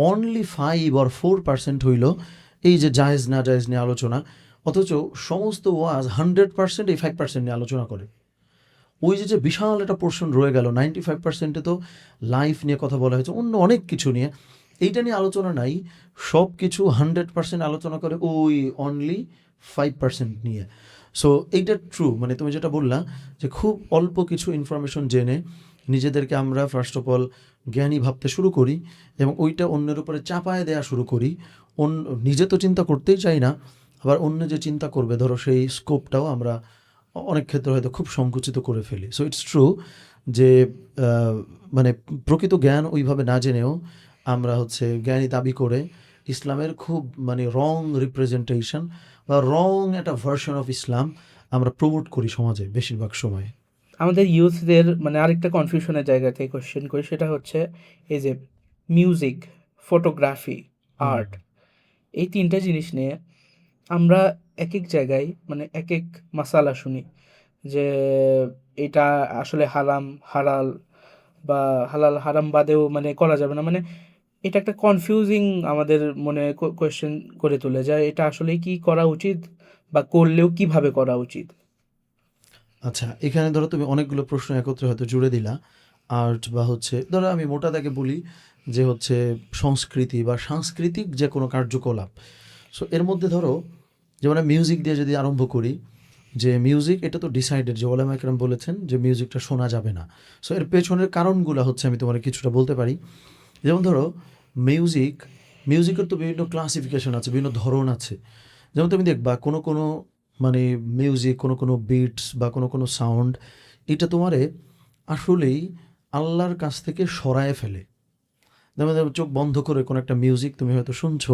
অনলি 5 or 4% হইল এই যে জায়েজ না জায়েজ নিয়ে আলোচনা। অথচ সমস্ত ওয়াজ 100% এই 5% নিয়ে আলোচনা করে। ওই যে বিশাল একটা পোর্শন রয়ে গেল 95%-এ, তো লাইফ নিয়ে কথা বলা হয়েছে, অন্য অনেক কিছু নিয়ে, এইটা নিয়ে আলোচনা নাই, সব কিছু 100% আলোচনা করে ওই অনলি 5% নিয়ে। সো এইটা ট্রু, মানে তুমি যেটা বললা যে খুব অল্প কিছু ইনফরমেশন জেনে নিজেদেরকে আমরা ফার্স্ট অফ অল জ্ঞানী ভাবতে শুরু করি এবং ওইটা অন্যের উপরে চাপায় দেওয়া শুরু করি। নিজে তো চিন্তা করতেই চাই না, আবার অন্য যে চিন্তা করবে ধরো সেই স্কোপটাও আমরা অনেক ক্ষেত্রে হয়তো খুব সংকুচিত করে ফেলি। সো ইটস ট্রু যে মানে প্রকৃত জ্ঞান ওইভাবে না জেনেও আমরা হচ্ছে জ্ঞানী দাবি করে ইসলামের খুব মানে রং রিপ্রেজেন্টেশন বা রং একটা ভার্সন অফ ইসলাম আমরা প্রমোট করি সমাজে বেশিরভাগ সময়। আমাদের ইউথদের মানে আরেকটা কনফিউশনের জায়গা থেকে কোশ্চেন করি, সেটা হচ্ছে এই যে মিউজিক, ফটোগ্রাফি, হুম। আর্ট, এই তিনটা জিনিস নিয়ে আমরা এক এক জায়গায় মানে এক এক মাসালা শুনি যে এটা আসলে হারাম হালাল, বা হালাল হারাম বাদেও মানে করা যাবে না, মানে এটা একটা কনফিউজিং আমাদের মনে কোয়েশ্চেন করে তোলে যায় এটা আসলে কি করা উচিত বা করলেও কিভাবে করা উচিত। আচ্ছা, এখানে ধরো তুমি অনেকগুলো প্রশ্ন একত্রে হয়তো জুড়ে দিলা। আর্ট বা হচ্ছে ধরো আমি মোটা দাগে বলি যে হচ্ছে সংস্কৃতি বা সাংস্কৃতিক যে কোনো কার্যকলাপ। সো এর মধ্যে ধরো যেমন মিউজিক দিয়ে যদি আরম্ভ করি, যে মিউজিক এটা তো ডিসাইডেড যে ওলামা একরাম বলেছেন যে মিউজিকটা শোনা যাবে না। সো এর পেছনের কারণগুলো হচ্ছে আমি তোমার কিছুটা বলতে পারি। যেমন ধরো মিউজিক, মিউজিকের তো বিভিন্ন ক্লাসিফিকেশন আছে, বিভিন্ন ধরন আছে। যেমন তুমি দেখবা কোনো কোনো মানে মিউজিক, কোনো কোনো বিটস বা কোনো কোনো সাউন্ড এটা তোমারে আসলেই আল্লাহর কাছ থেকে সরায় ফেলে। যেমন ধরো চোখ বন্ধ করে কোনো একটা মিউজিক তুমি হয়তো শুনছো,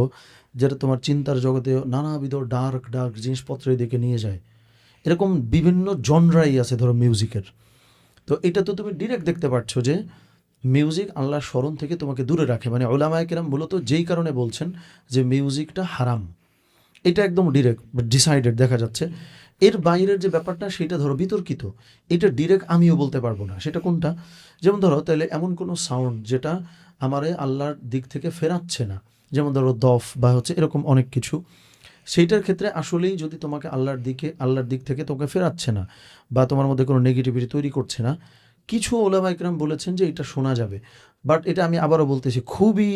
যেটা তোমার চিন্তার জগতে নানাবিধ ডার্ক ডার্ক জিনিসপত্রের দিকে নিয়ে যায়। এরকম বিভিন্ন জনরাই আছে ধরো মিউজিকের। তো এটা তো তুমি ডিরেক্ট দেখতে পাচ্ছ যে মিউজিক আল্লাহর স্মরণ থেকে তোমাকে দূরে রাখে। মানে ওলামায়ে কেরাম মূলত যেই কারণে বলছেন যে মিউজিকটা হারাম, এটা একদম ডিরেক্ট ডিসাইডেড দেখা যাচ্ছে। এর বাইরের যে ব্যাপারটা সেটা ধরো বিতর্কিত, এটা ডিরেক্ট আমিও বলতে পারবো না সেটা কোনটা। যেমন ধরো তাহলে এমন কোনো সাউন্ড যেটা আমারে আল্লাহর দিক থেকে ফেরাচ্ছে না, যেমন ধরো দফ বা হচ্ছে এরকম অনেক কিছু, সেইটার ক্ষেত্রে আসলেই যদি তোমাকে আল্লাহর দিক থেকে তোমাকে ফেরাচ্ছে না বা তোমার মধ্যে কোনো নেগেটিভিটি তৈরি করছে না, কিছু ওলামা ইকরাম বলেছেন যে এটা শোনা যাবে। বাট এটা আমি আবারও বলতেছি খুবই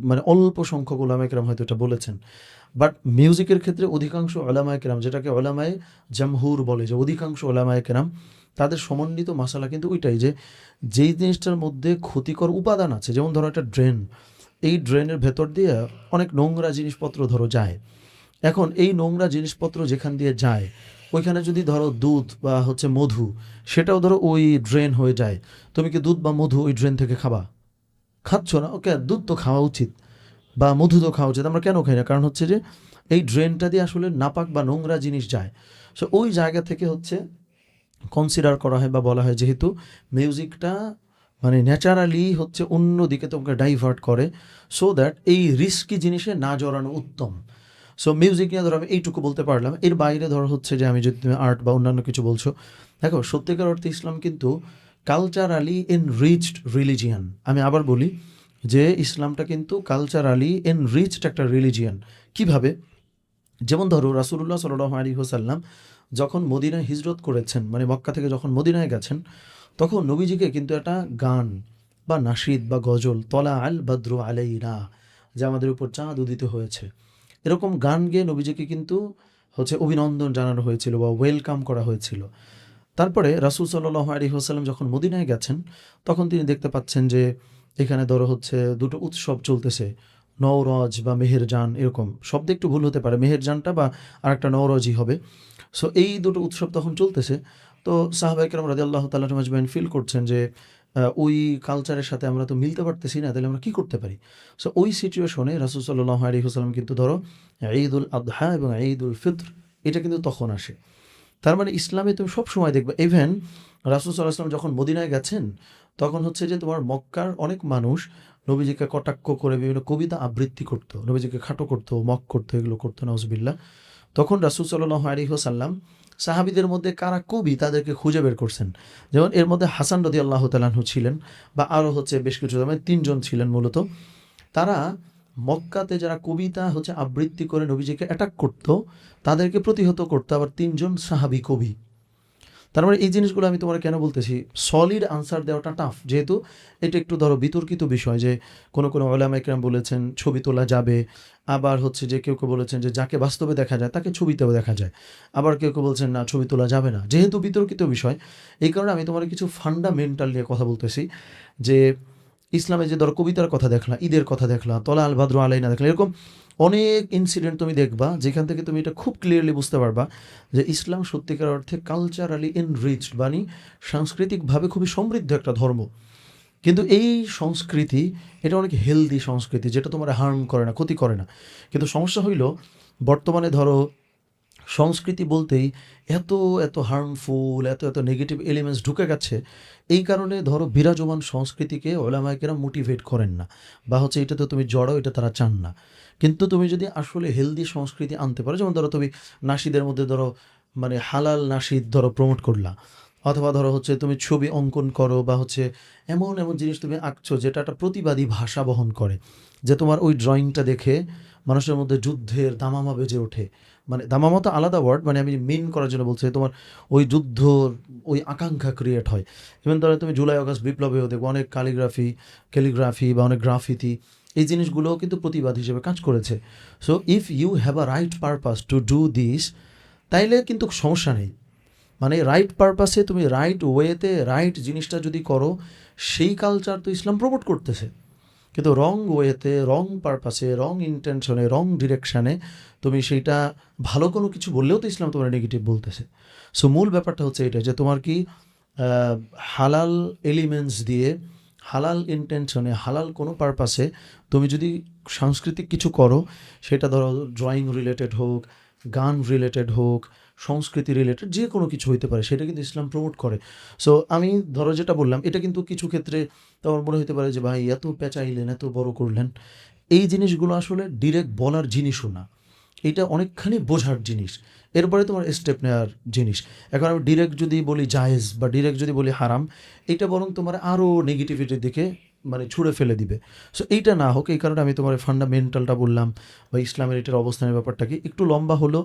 মানে অল্প সংখ্যক ওলামা ইকরাম হয়তো এটা বলেছেন। বাট মিউজিকের ক্ষেত্রে অধিকাংশ ওলামায়ে কেরাম, যেটাকে ওলামায়ে জামহুর বলে, যে অধিকাংশ ওলামায়ে কেরাম তাদের সমন্বিত মাসালা কিন্তু ওইটাই যে যেই জিনিসটার মধ্যে ক্ষতিকর উপাদান আছে, যেমন ধরো একটা ড্রেন, এই ড্রেনের ভেতর দিয়ে অনেক নোংরা জিনিসপত্র ধরো যায়। এখন এই নোংরা জিনিসপত্র যেখান দিয়ে যায় ওইখানে যদি ধরো দুধ বা হচ্ছে মধু, সেটাও ধরো ওই ড্রেন হয়ে যায়, তুমি কি দুধ বা মধু ওই ড্রেন থেকে খাবা? খাচ্ছ না। ওকে, দুধ তো খাওয়া উচিত বা মধু তো খাওয়া উচিত, আমরা কেন খাই না? কারণ হচ্ছে যে এই ড্রেনটা দিয়ে আসলে নাপাক বা নোংরা জিনিস যায়। সো ওই জায়গা থেকে হচ্ছে কনসিডার করা হয় বা বলা হয় যেহেতু মিউজিকটা মানে ন্যাচারালি হচ্ছে অন্য দিকে তোমাকে ডাইভার্ট করে, সো দ্যাট এই রিস্কি জিনিসে না জড়ানো উত্তম। সো মিউজিক নিয়ে ধরো আমি এইটুকু বলতে পারলাম। এর বাইরে ধরো হচ্ছে যে আমি যদি তুমি আর্ট বা অন্যান্য কিছু বলছো, দেখো সত্যিকার অর্থে ইসলাম কিন্তু কালচারালি এনরিচড রিলিজিয়ান। আমি আবার বলি যে ইসলামটা কিন্তু কালচারালি এনরিচড একটা রিলিজিয়ান। কিভাবে? যেমন ধরো রাসূলুল্লাহ সাল্লাল্লাহু আলাইহি ওয়াসাল্লাম যখন মদিনায় হিজরত করেছেন, মানে মক্কা থেকে যখন মদিনায় গেছেন, তখন নবীজিকে কিন্তু একটা গান বা নাশিদ বা গজল, তলা আল বদরু আলাইনা, যে আমাদের উপর চাঁদ উদিত হয়েছে, এরকম গান গেয়ে নবীজিকে কিন্তু হচ্ছে অভিনন্দন জানানো হয়েছিল বা ওয়েলকাম করা হয়েছিল। তারপরে রাসূল সাল্লাল্লাহু আলাইহি ওয়াসাল্লাম যখন মদিনায় গেছেন, তখন তিনি দেখতে পাচ্ছেন যে এখানে ধরো হচ্ছে দুটো উৎসব চলতেছে, নওরজ বা মেহেরজান, এরকম শব্দ একটু ভুল হতে পারে, মেহেরজানটা বা আরেকটা নওরজই হবে। সো এই দুটো উৎসব তখন চলতেছে। তো সাহাবায়ে কেরাম রাদিয়াল্লাহু তাআলা আজমাইন ফিল করছেন যে ওই কালচারের সাথে আমরা তো মিলতে পারতেছি না, তাহলে আমরা কী করতে পারি? সো ওই সিচুয়েশনে রাসূল সাল্লাল্লাহু আলাইহি ওয়াসাল্লাম কিন্তু ধরো ঈদুল আদহা এবং ঈদুল ফিত্র এটা কিন্তু তখন আসে। তার মানে ইসলামে তুমি সবসময় দেখবে, ইভেন রাসূল সাল্লাল্লাহু আলাইহি ওয়াসাল্লাম যখন মদিনায় গেছেন, তখন হচ্ছে যে তোমার মক্কার অনেক মানুষ নবীজিকে কটাক্ষ করে বিভিন্ন কবিতা আবৃত্তি করতো, নবীজিকে খাটো করতো, মক করতো, এগুলো করতো নাউজুবিল্লাহ। তখন রাসূল সাল্লাল্লাহু আলাইহি ওয়াসাল্লাম সাহাবীদের মধ্যে কারা কবি তাদেরকে খুঁজে বের করছেন। যেমন এর মধ্যে হাসান রাদিয়াল্লাহু তাআলা আনহু ছিলেন, বা আরও হচ্ছে বেশ কিছু, মানে ৩ জন ছিলেন মূলত। তারা মক্কাতে যারা কবিতা হচ্ছে আবৃত্তি করে নবীজিকে অ্যাটাক করতো, তাদেরকে প্রতিহত করতো আবার ৩ জন সাহাবী কবি। তার মানে এই জিনিসগুলো আমি তোমার কেন বলতেছি, সলিড আনসার দেওয়াটা টাফ, যেহেতু এটা একটু ধরো বিতর্কিত বিষয়, যে কোনো ওলামা ইকরাম বলেছেন ছবি তোলা যাবে, আবার হচ্ছে যে কেউ কেউ বলেছেন যে যাকে বাস্তবে দেখা যায় তাকে ছবিতেও দেখা যায়, আবার কেউ কেউ বলছেন না ছবি তোলা যাবে না, যেহেতু বিতর্কিত বিষয়। এই কারণে আমি তোমার কিছু ফান্ডামেন্টাল নিয়ে কথা বলতেছি, যে ইসলামে যে ধরো কবিতার কথা দেখলা, ঈদের কথা দেখলা, তলা আল ভাদ্র আলাইনা দেখলা, এরকম অনেক ইনসিডেন্ট তুমি দেখবা যেখান থেকে তুমি এটা খুব ক্লিয়ারলি বুঝতে পারবা যে ইসলাম সত্যিকার অর্থে কালচারালি এনরিচড, মানে সাংস্কৃতিকভাবে খুবই সমৃদ্ধ একটা ধর্ম। কিন্তু এই সংস্কৃতি এটা অনেক হেলদি সংস্কৃতি, যেটা তোমার হার্ম করে না, ক্ষতি করে না। কিন্তু সমস্যা হইল বর্তমানে ধরো সংস্কৃতি বলতেই এত এত হার্মফুল, এত এত নেগেটিভ এলিমেন্টস ঢুকে গেছে। এই কারণে ধরো বিরাজমান সংস্কৃতিকে ওলামায়েকেরা মোটিভেট করেন না, বা হচ্ছে এটা তো তুমি জড়ো, এটা তারা চান না। কিন্তু তুমি যদি আসলে হেলদি সংস্কৃতি আনতে পারো, যেমন ধরো তুমি নাশিদের মধ্যে ধরো মানে হালাল নাশিদ ধরো প্রমোট করলা, অথবা ধরো হচ্ছে তুমি ছবি অঙ্কন করো, বা হচ্ছে এমন এমন জিনিস তুমি আঁকছো যেটা একটা প্রতিবাদী ভাষা বহন করে, যে তোমার ওই ড্রয়িংটা দেখে মানুষের মধ্যে যুদ্ধের দামামা বেজে ওঠে। মানে দামামা তো আলাদা ওয়ার্ড, মানে আমি মিন করার জন্য বলছি, তোমার ওই যুদ্ধ, ওই আকাঙ্ক্ষা ক্রিয়েট হয়। ইভেন ধরো তুমি জুলাই আগস্ট বিপ্লবেও দেখো অনেক ক্যালিগ্রাফি বা অনেক গ্রাফিতি, এই জিনিসগুলোও কিন্তু প্রতিবাদ হিসেবে কাজ করেছে। So if you have a right purpose to do this, তাইলে কিন্তু সমস্যা নেই। মানে রাইট পারপাসে তুমি রাইট ওয়েতে রাইট জিনিসটা যদি করো, সেই কালচার তো ইসলাম প্রমোট করতেছে। কিন্তু রং ওয়েতে, রং পারপাসে, রং ইন্টেনশনে, রং ডিরেকশানে তুমি সেইটা ভালো কোনো কিছু বললেও তো ইসলাম তোমার নেগেটিভ বলতেছে। সো মূল ব্যাপারটা হচ্ছে এটা, যে তোমার কি হালাল এলিমেন্টস দিয়ে, হালাল ইন্টেনশনে, হালাল কোনো পারপাসে তুমি যদি সাংস্কৃতিক কিছু করো, সেটা ধরো ড্রয়িং রিলেটেড হোক, গান রিলেটেড হোক, সংস্কৃতি রিলেটেড যে কোনো কিছু হইতে পারে, সেটা কিন্তু ইসলাম প্রমোট করে। সো আমি ধরো যেটা বললাম, এটা কিন্তু কিছু ক্ষেত্রে তোমার মনে হতে পারে যে ভাই এত পেঁচাইলেন, এত বড় করলেন। এই জিনিসগুলো আসলে ডিরেক্ট বলার জিনিসও না, এটা অনেকখানি বোঝার জিনিস, এরপরে তোমার স্টেপ নেওয়ার জিনিস। এখন আমি ডিরেক্ট যদি বলি জায়েজ, বা ডিরেক্ট যদি বলি হারাম, এটা বরং তোমার আরও নেগেটিভিটির দিকে মানে ছুঁড়ে ফেলে দিবে। সো এইটা না হোক, এই কারণে আমি তোমার ফান্ডামেন্টালটা বললাম, বা ইসলামের এটার অবস্থানের ব্যাপারটা কি একটু লম্বা হলো,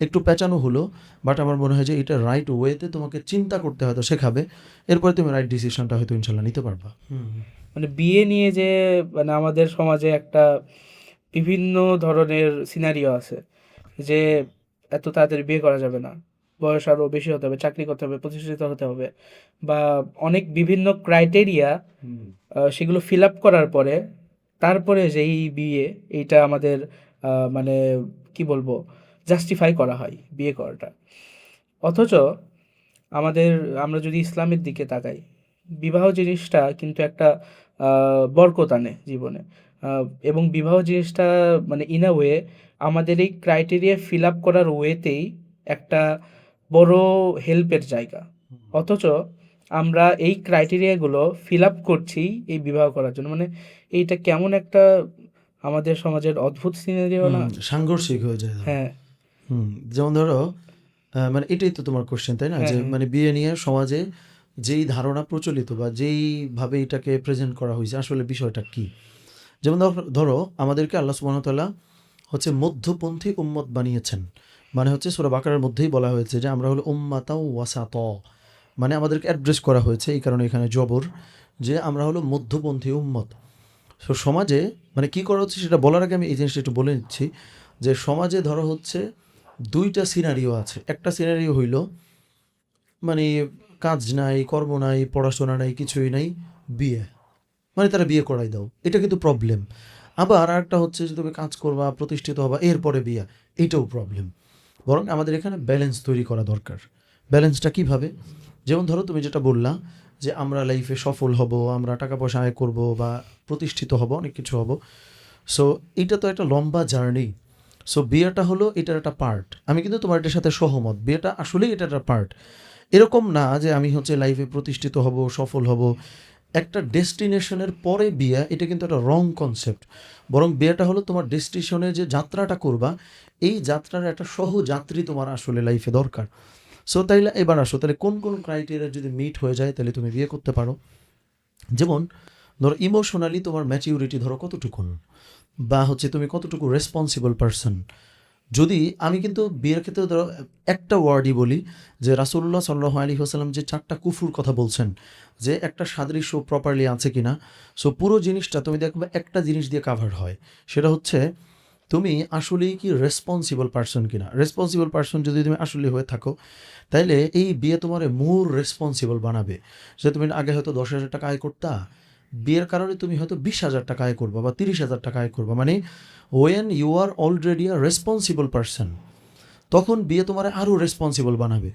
একটু পেঁচানো হলো, বাট আমার মনে হয় যে এটা রাইট ওয়েতে তোমাকে চিন্তা করতে হয়তো শেখাবে, এরপরে তুমি রাইট ডিসিশনটা হয়তো ইনশাল্লাহ নিতে পারবা। মানে বিয়ে নিয়ে যে মানে আমাদের সমাজে একটা বিভিন্ন ধরনের সিনারিও আছে, যে এত তাড়াতাড়ি বিয়ে করা যাবে না, বয়স আরও বেশি হতে হবে, চাকরি করতে হবে, প্রতিষ্ঠিত হতে হবে, বা অনেক বিভিন্ন ক্রাইটেরিয়া, সেগুলো ফিল আপ করার পরে তারপরে যেই বিয়ে, এইটা আমাদের মানে কি বলবো, জাস্টিফাই করা হয় বিয়ে করাটা। অথচ আমরা যদি ইসলামের দিকে তাকাই, বিবাহ জিনিসটা কিন্তু একটা বরকত আনে জীবনে। এবং বিবাহ জিনিসটা মানে ইন আ ওয়ে আমাদের এই ক্রাইটেরিয়া ফিল আপ করার ওয়েতেই একটা বড় হেল্পের জায়গা। অথচ আমরা এই ক্রাইটেরিয়াগুলো ফিল আপ করছি এই বিবাহ করার জন্য। মানে এইটা কেমন একটা আমাদের সমাজের অদ্ভুত সিনারিও না? সাংঘর্ষিক হয়ে যায়। হ্যাঁ, যেমন ধরো মানে এটাই তো তোমার কোশ্চেন, তাই না, হ্যাঁ, যে হ্যাঁ। মানে বিয়ে নিয়ে সমাজে যেই ধারণা প্রচলিত, বা যেইভাবে এটাকে প্রেজেন্ট করা হয়েছে, আসলে বিষয়টা কি। যেমন ধরো আমাদেরকে আল্লাহ সুবহানাহু ওয়া তাআলা হচ্ছে মধ্যপন্থী উম্মত বানিয়েছেন। মানে হচ্ছে সূরা বাকারার মধ্যেই বলা হয়েছে যে আমরা হলো উম্মাতাও ওয়াসাত, মানে আমাদেরকে অ্যাড্রেস করা হয়েছে, এই কারণে এখানে জবর, যে আমরা হলো মধ্যপন্থী উম্মত। সো সমাজে মানে কী করা হচ্ছে সেটা বলার আগে আমি এই জিনিসটা একটু বলে নিচ্ছি, যে সমাজে ধরো হচ্ছে দুইটা সিনারিও আছে। একটা সিনারিও হইল মানে কাজ নাই, কর্ম নাই, পড়াশোনা নাই, কিছুই নাই, বিয়ে, মানে তারা বিয়ে করাই দাও, এটা কিন্তু প্রবলেম। আবার আর একটা হচ্ছে যে তুমি কাজ করবা, প্রতিষ্ঠিত হবা, এরপরে বিয়ে, এটাও প্রবলেম। বরং আমাদের এখানে ব্যালেন্স তৈরি করা দরকার। ব্যালেন্সটা কীভাবে? যেমন ধরো তুমি যেটা বললা যে আমরা লাইফে সফল হব, আমরা টাকা পয়সা আয় করব, বা প্রতিষ্ঠিত হব, অনেক কিছু হব। সো এটা তো একটা লম্বা জার্নি। সো বিয়েটা হলো এটার একটা পার্ট। আমি কিন্তু তোমার এটার সাথে সহমত, বিয়েটা আসলেই এটার একটা পার্ট। এরকম না যে আমি হচ্ছে লাইফে প্রতিষ্ঠিত হব, সফল হব, একটা ডেস্টিনেশনের পরে বিয়ে, এটা কিন্তু একটা রং কনসেপ্ট। বরং বিয়েটা হলো তোমার ডেস্টিনেশনে যে যাত্রাটা করবা, এই যাত্রার একটা সহযাত্রী তোমার আসলে লাইফে দরকার। সো তাইলে এবার আসো, তাহলে কোন কোন ক্রাইটেরিয়া যদি মিট হয়ে যায় তাহলে তুমি বিয়ে করতে পারো। যেমন ধরো ইমোশনালি তোমার ম্যাচিউরিটি ধরো কতটুকুন, বা হচ্ছে তুমি কতটুকু রেসপন্সিবল পারসন, যদি আমি কিন্তু বিয়ের ক্ষেত্রে ধরো একটা ওয়ার্ডই বলি যে রাসূলুল্লাহ সাল্লাল্লাহু আলাইহি ওয়াসাল্লাম যে 4টা কুফুর কথা বলছেন, যে একটা সাদৃশ্য প্রপারলি আছে কিনা। সো পুরো জিনিসটা তুমি দেখবে একটা জিনিস দিয়ে কাভার হয়, সেটা হচ্ছে তুমি আসলেই কি রেসপন্সিবল পারসন কিনা। রেসপন্সিবল পারসন যদি তুমি আসলে হয়ে থাকো, তাইলে এই বিয়ে তোমার মোর রেসপন্সিবল বানাবে। যে তুমি আগে হয়তো 10,000 টাকা আয় করতা, বিয়ের কারণে তুমি হয়তো 20,000 টাকা আয় করবা বা 30,000 টাকা আয় করবা। মানে when you are already a responsible person, তখন বিয়ে তোমার আরও রেসপন্সিবল বানাবে।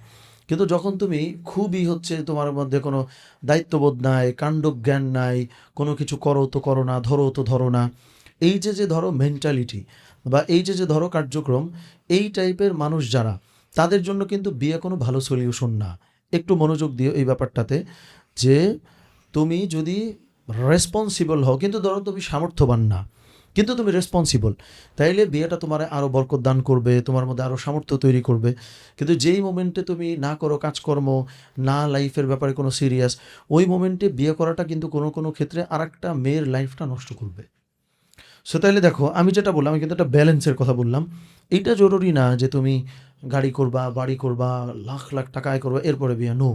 কিন্তু যখন তুমি খুবই হচ্ছে তোমার মধ্যে কোনো দায়িত্ববোধ নাই, কাণ্ডজ্ঞান নাই, কোনো কিছু করো তো করো না, ধরো তো ধরো না, এই যে ধরো মেন্টালিটি বা এই যে ধরো কার্যক্রম, এই টাইপের মানুষ যারা, তাদের জন্য কিন্তু বিয়ে কোনো ভালো সলিউশন না। একটু মনোযোগ দিও এই ব্যাপারটাতে, যে তুমি যদি রেসপন্সিবল হও, কিন্তু ধরো তুমি সামর্থ্যবান না কিন্তু তুমি রেসপন্সিবল, তাইলে বিয়েটা তোমার আরও বরকত দান করবে, তোমার মধ্যে আরও সামর্থ্য তৈরি করবে। কিন্তু যেই মোমেন্টে তুমি না করো কাজকর্ম, না লাইফের ব্যাপারে কোনো সিরিয়াস, ওই মোমেন্টে বিয়ে করাটা কিন্তু কোনো কোনো ক্ষেত্রে আরেকটা মেয়ের লাইফটা নষ্ট করবে। সো তাইলে দেখো আমি যেটা বললাম, আমি কিন্তু একটা ব্যালেন্সের কথা বললাম। এইটা জরুরি না যে তুমি গাড়ি করবা, বাড়ি করবা, লাখ লাখ টাকা আয় করবা এরপরে বিয়ে। নো,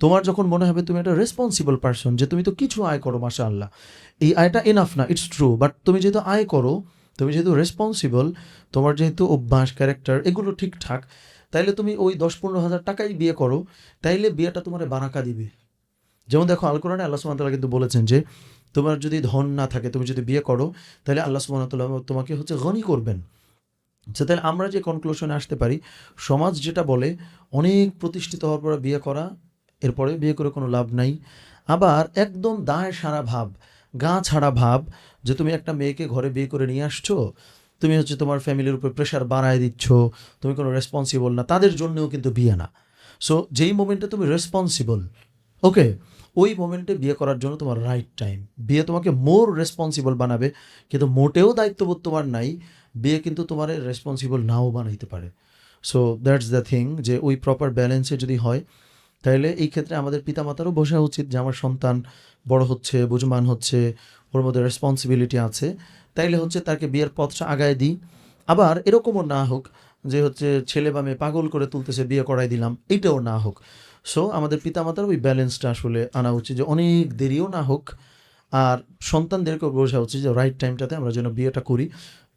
তোমার যখন মনে হবে তুমি একটা রেসপন্সিবল পারসন, যে তুমি তো কিছু আয় করো মাশাআল্লাহ, এই আয়টা এনাফ না, ইটস ট্রু, বাট তুমি যেহেতু আয় করো, তুমি যেহেতু রেসপন্সিবল, তোমার যেহেতু অভ্যাস ক্যারেক্টার এগুলো ঠিকঠাক, তাইলে তুমি ওই 10-15 হাজার টাকাই বিয়ে করো, তাইলে বিয়েটা তোমার বারাকা দিবে। যেমন দেখো আল কোরআনে আল্লাহ সুবহানাহু ওয়া তাআলা কিন্তু বলেছেন যে তোমার যদি ধন না থাকে, তুমি যদি বিয়ে করো, তাহলে আল্লাহ সুবহানাহু ওয়া তাআলা তোমাকে হচ্ছে গনি করবেন। আচ্ছা, তাহলে আমরা যে কনক্লুশনে আসতে পারি, সমাজ যেটা বলে অনেক প্রতিষ্ঠিত হওয়ার পরে বিয়ে করা, এরপরে বিয়ে করে কোনো লাভ নাই। আবার একদম দায় সারা ভাব, গা ছাড়া ভাব, যে তুমি একটা মেয়েকে ঘরে বিয়ে করে নিয়ে আসছো, তুমি হচ্ছে তোমার ফ্যামিলির উপর প্রেশার বাড়ায় দিচ্ছ, তুমি কোনো রেসপন্সিবল না, তাদের জন্যও কিন্তু বিয়ে না। সো যেই মোমেন্টে তুমি রেসপন্সিবল, ওকে, ওই মোমেন্টে বিয়ে করার জন্য তোমার রাইট টাইম। বিয়ে তোমাকে মোর রেসপন্সিবল বানাবে, কিন্তু মোটেও দায়িত্ববোধ তোমার নাই, বিয়ে কিন্তু তোমার রেসপন্সিবল নাও বানাইতে পারে। সো দ্যাটস দ্য থিং, যে ওই প্রপার ব্যালেন্সে যদি হয়, তাহলে এই ক্ষেত্রে আমাদের পিতামাতারও বোঝা উচিত যে আমার সন্তান বড় হচ্ছে, বুঝমান হচ্ছে, ওর মধ্যে রেসপন্সিবিলিটি আছে, তাইলে হচ্ছে তাকে বিয়ের পথটা আগায় দিই। আবার এরকমও না হোক যে হচ্ছে ছেলে বা মেয়ে পাগল করে তুলতেছে, বিয়ে করাই দিলাম, এইটাও না হোক। সো আমাদের পিতামাতার ওই ব্যালেন্সটা আসলে আনা উচিত, যে অনেক দেরিও না হোক, আর সন্তানদেরকেও বোঝা উচিত যে রাইট টাইমটাতে আমরা যেন বিয়েটা করি,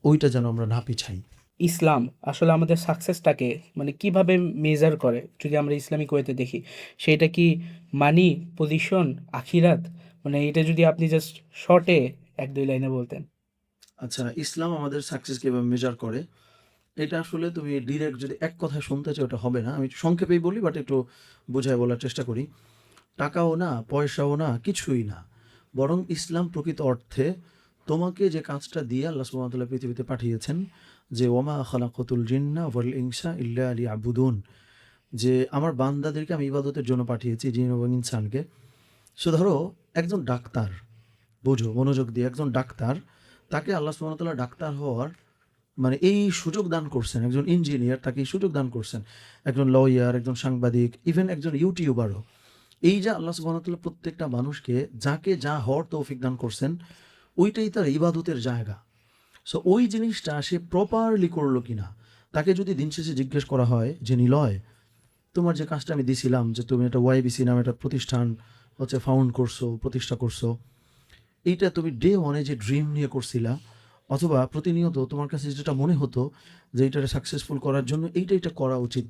ওইটা যেন আমরা না পিছাই। ইসলাম আসলে আমাদের সাকসেসটাকে মানে কিভাবে মেজার করে যদি আমরা ইসলামিক ওয়েতে দেখি, সেটা কি মানি, পজিশন, আখিরাত, মানে এটা যদি আপনি জাস্ট শর্টে 1-2 লাইনে বলতেন। আচ্ছা, ইসলাম আমাদের সাকসেস কীভাবে মেজার করে, এটা আসলে তুমি ডিরেক্ট যদি এক কথায় শুনতে চাও, ওটা হবে না। আমি একটু সংক্ষেপেই বলি, বাট একটু বোঝায় বলার চেষ্টা করি। টাকাও না, পয়সাও না, কিছুই না, বরং ইসলাম প্রকৃত অর্থে তোমাকে যে কাজটা দিয়ে আল্লাহ সুবহানাহু ওয়া তাআলা পৃথিবীতে পাঠিয়েছেন, যে ওয়ামা খালাকাতুল জিন্না ওয়াল ইনসা ইল্লা লিয়াবুদুন, যে আমার বান্দাদেরকে আমি ইবাদতের জন্য পাঠিয়েছি, জিন এবং ইনসানকে। সো ধরো একজন ডাক্তার, বোঝো মনোযোগ দিয়ে, একজন ডাক্তার, তাকে আল্লাহ সুবহানাহু ওয়া তাআলা ডাক্তার হওয়ার মানে এই সুযোগ দান করছেন। একজন ইঞ্জিনিয়ার, তাকে এই সুযোগ দান করছেন। একজন লয়ার, একজন সাংবাদিক, ইভেন একজন ইউটিউবারও। এই যে আল্লাহ সুবহানাহু ওয়া তাআলা প্রত্যেকটা মানুষকে যাকে যা হওয়ার তৌফিক দান করছেন, ওইটাই তার ইবাদতের জায়গা। সো ওই জিনিসটা সে প্রপারলি করলো কিনা, তাকে যদি দিন শেষে জিজ্ঞেস করা হয় যে নিলয়, তোমার যে কাজটা আমি দিছিলাম, যে তুমি একটা ওয়াইবিসি নামে একটা প্রতিষ্ঠান হচ্ছে ফাউন্ড করছো, প্রতিষ্ঠা করছো, এইটা তুমি ডে ওয়ানে যে ড্রিম নিয়ে করছিলা, অথবা প্রতিনিয়ত তোমার কাছে যেটা মনে হতো যে এইটাকে সাকসেসফুল করার জন্য এইটা করা উচিত,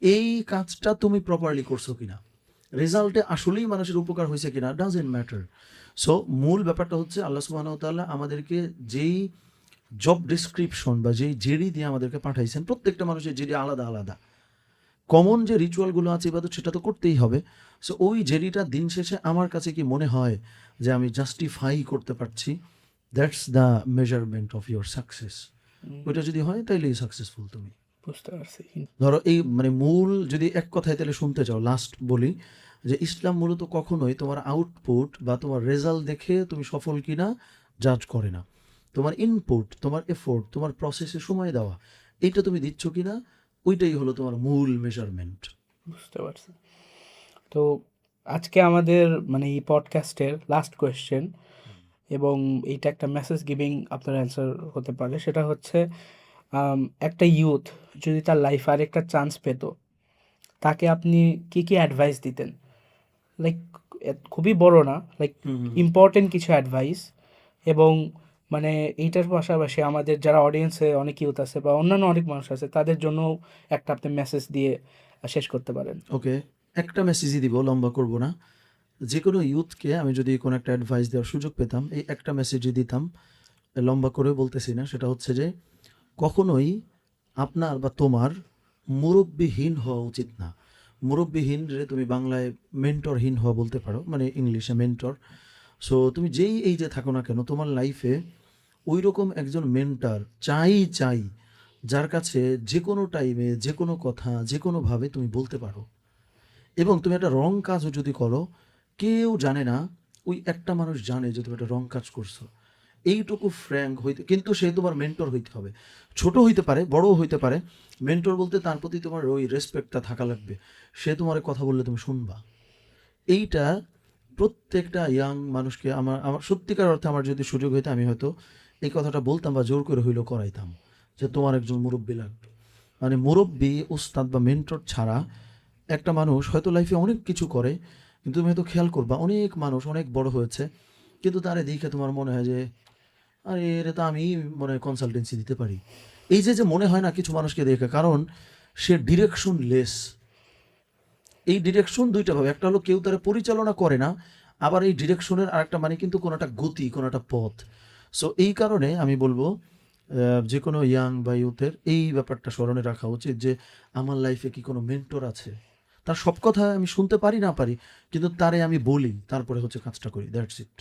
এই কাজটা তুমি প্রপারলি করছো কিনা, রেজাল্টে আসলেই মানুষের উপকার হয়েছে কিনা, ডাজেন্ট ম্যাটার। সো মূল ব্যাপারটা হচ্ছে আল্লাহ সুবহানাহু ওয়া তাআলা আমাদেরকে যেই জব ডিসক্রিপশন বা যেই জেডি দিয়ে আমাদেরকে পাঠাইছেন, প্রত্যেকটা মানুষের জেডি আলাদা আলাদা। কমন যে রিচুয়ালগুলো আছে ইবাদত, সেটা তো করতেই হবে। সো ওই জেডিটা দিন শেষে আমার কাছে কি মনে হয় যে আমি জাস্টিফাই করতে পারছি, that's the measurement of your success. ওইটা যদি হয় তাইলেই সাকসেসফুল তুমি। বুঝতে পারছি। ধরো এই মানে মূল যদি এক কথায় তাহলে শুনতে চাও, লাস্ট বলি, যে ইসলাম মূলত কখনোই তোমার আউটপুট বা তোমার রেজাল্ট দেখে তুমি সফল কিনা জাজ করে না। তোমার ইনপুট, তোমার এফোর্ট, তোমার প্রসেসে সময় দেওয়া, এইটা তুমি দিচ্ছ কিনা, ওইটাই হলো তোমার মূল মেজারমেন্ট। বুঝতে পারছি। তো আজকে আমাদের মানে এই পডকাস্টের লাস্ট কোয়েশ্চেন, এবং এইটা একটা মেসেজ গিভিং আপনার অ্যান্সার হতে পারে, সেটা হচ্ছে একটা ইউথ যদি তার লাইফে আরেকটা চান্স পেত, তাকে আপনি কী কী অ্যাডভাইস দিতেন? লাইক খুবই বড় না, লাইক ইম্পর্টেন্ট কিছু অ্যাডভাইস। এবং মানে এইটার পাশাপাশি আমাদের যারা অডিয়েন্সে অনেক ইউথ আছে বা অন্যান্য অনেক মানুষ আছে, তাদের জন্য একটা আপনি মেসেজ দিয়ে শেষ করতে পারেন। ওকে, একটা মেসেজই দিব, লম্বা করব না। যে কোনো ইউথকে আমি যদি কোনো একটা অ্যাডভাইস দেওয়ার সুযোগ পেতাম, এই একটা মেসেজই দিতাম, লম্বা করে বলতেছি না। সেটা হচ্ছে যে কখনোই আপনার বা তোমার মুরব্বিহীন হওয়া উচিত না। মুরব্বিহীন রে তুমি বাংলায় মেন্টরহীন হওয়া বলতে পারো, মানে ইংলিশে মেন্টর। সো তুমি যেই এই যে থাকো না কেন, তোমার লাইফে ওই রকম একজন মেন্টর চাই, যার কাছে যে কোনো টাইমে যে কোনো কথা যে কোনোভাবে তুমি বলতে পারো। এবং তুমি একটা রং কাজও যদি করো, কেউ জানে না, ওই একটা মানুষ জানে যে তুমি একটা রং কাজ করছো। এইটুকু ফ্র্যাঙ্ক হইতে, কিন্তু সে তোমার মেন্টর হইতে হবে। ছোট হইতে পারে, বড়ও হইতে পারে। মেন্টর বলতে তার প্রতি তোমার ওই রেসপেক্টটা থাকা লাগবে। সে তোমার কথা বললে তুমি শুনবা। এইটা প্রত্যেকটা ইয়াং মানুষকে, আমার আমার সত্যিকার অর্থে আমার যদি সুযোগ হইতো, আমি হয়তো এই কথাটা বলতাম বা জোর করে হইলেও করাইতাম, যে তোমার একজন মুরব্বী লাগবে। মানে মুরব্বী, উস্তাদ বা মেন্টর ছাড়া একটা মানুষ হয়তো লাইফে অনেক কিছু করে, কিন্তু তুমি হয়তো খেয়াল করবা অনেক মানুষ অনেক বড় হয়েছে, কিন্তু তারে দেখে তোমার মনে হয় যে আরে এটা তো আমি মনে হয় কনসালটেন্সি দিতে পারি। এই যে যে মনে হয় না কিছু মানুষকে দেখে, কারণ সে ডিরেকশন লেস। এই ডিরেকশন দুইটা ভাবে, একটা হলো কেউ তারা পরিচালনা করে না, আবার এই ডিরেকশনের আরেকটা মানে কিন্তু কোনোটা গতি, কোনোটা পথ। সো এই কারণে আমি বলবো যে কোনো ইয়াং বা ইউথের এই ব্যাপারটা স্মরণে রাখা উচিত যে আমার লাইফে কি কোনো মেন্টর আছে। তার সব কথা আমি শুনতে পারি না পারি, কিন্তু তারে আমি বলি, তারপরে হচ্ছে কাজটা করি, দ্যাটস ইট।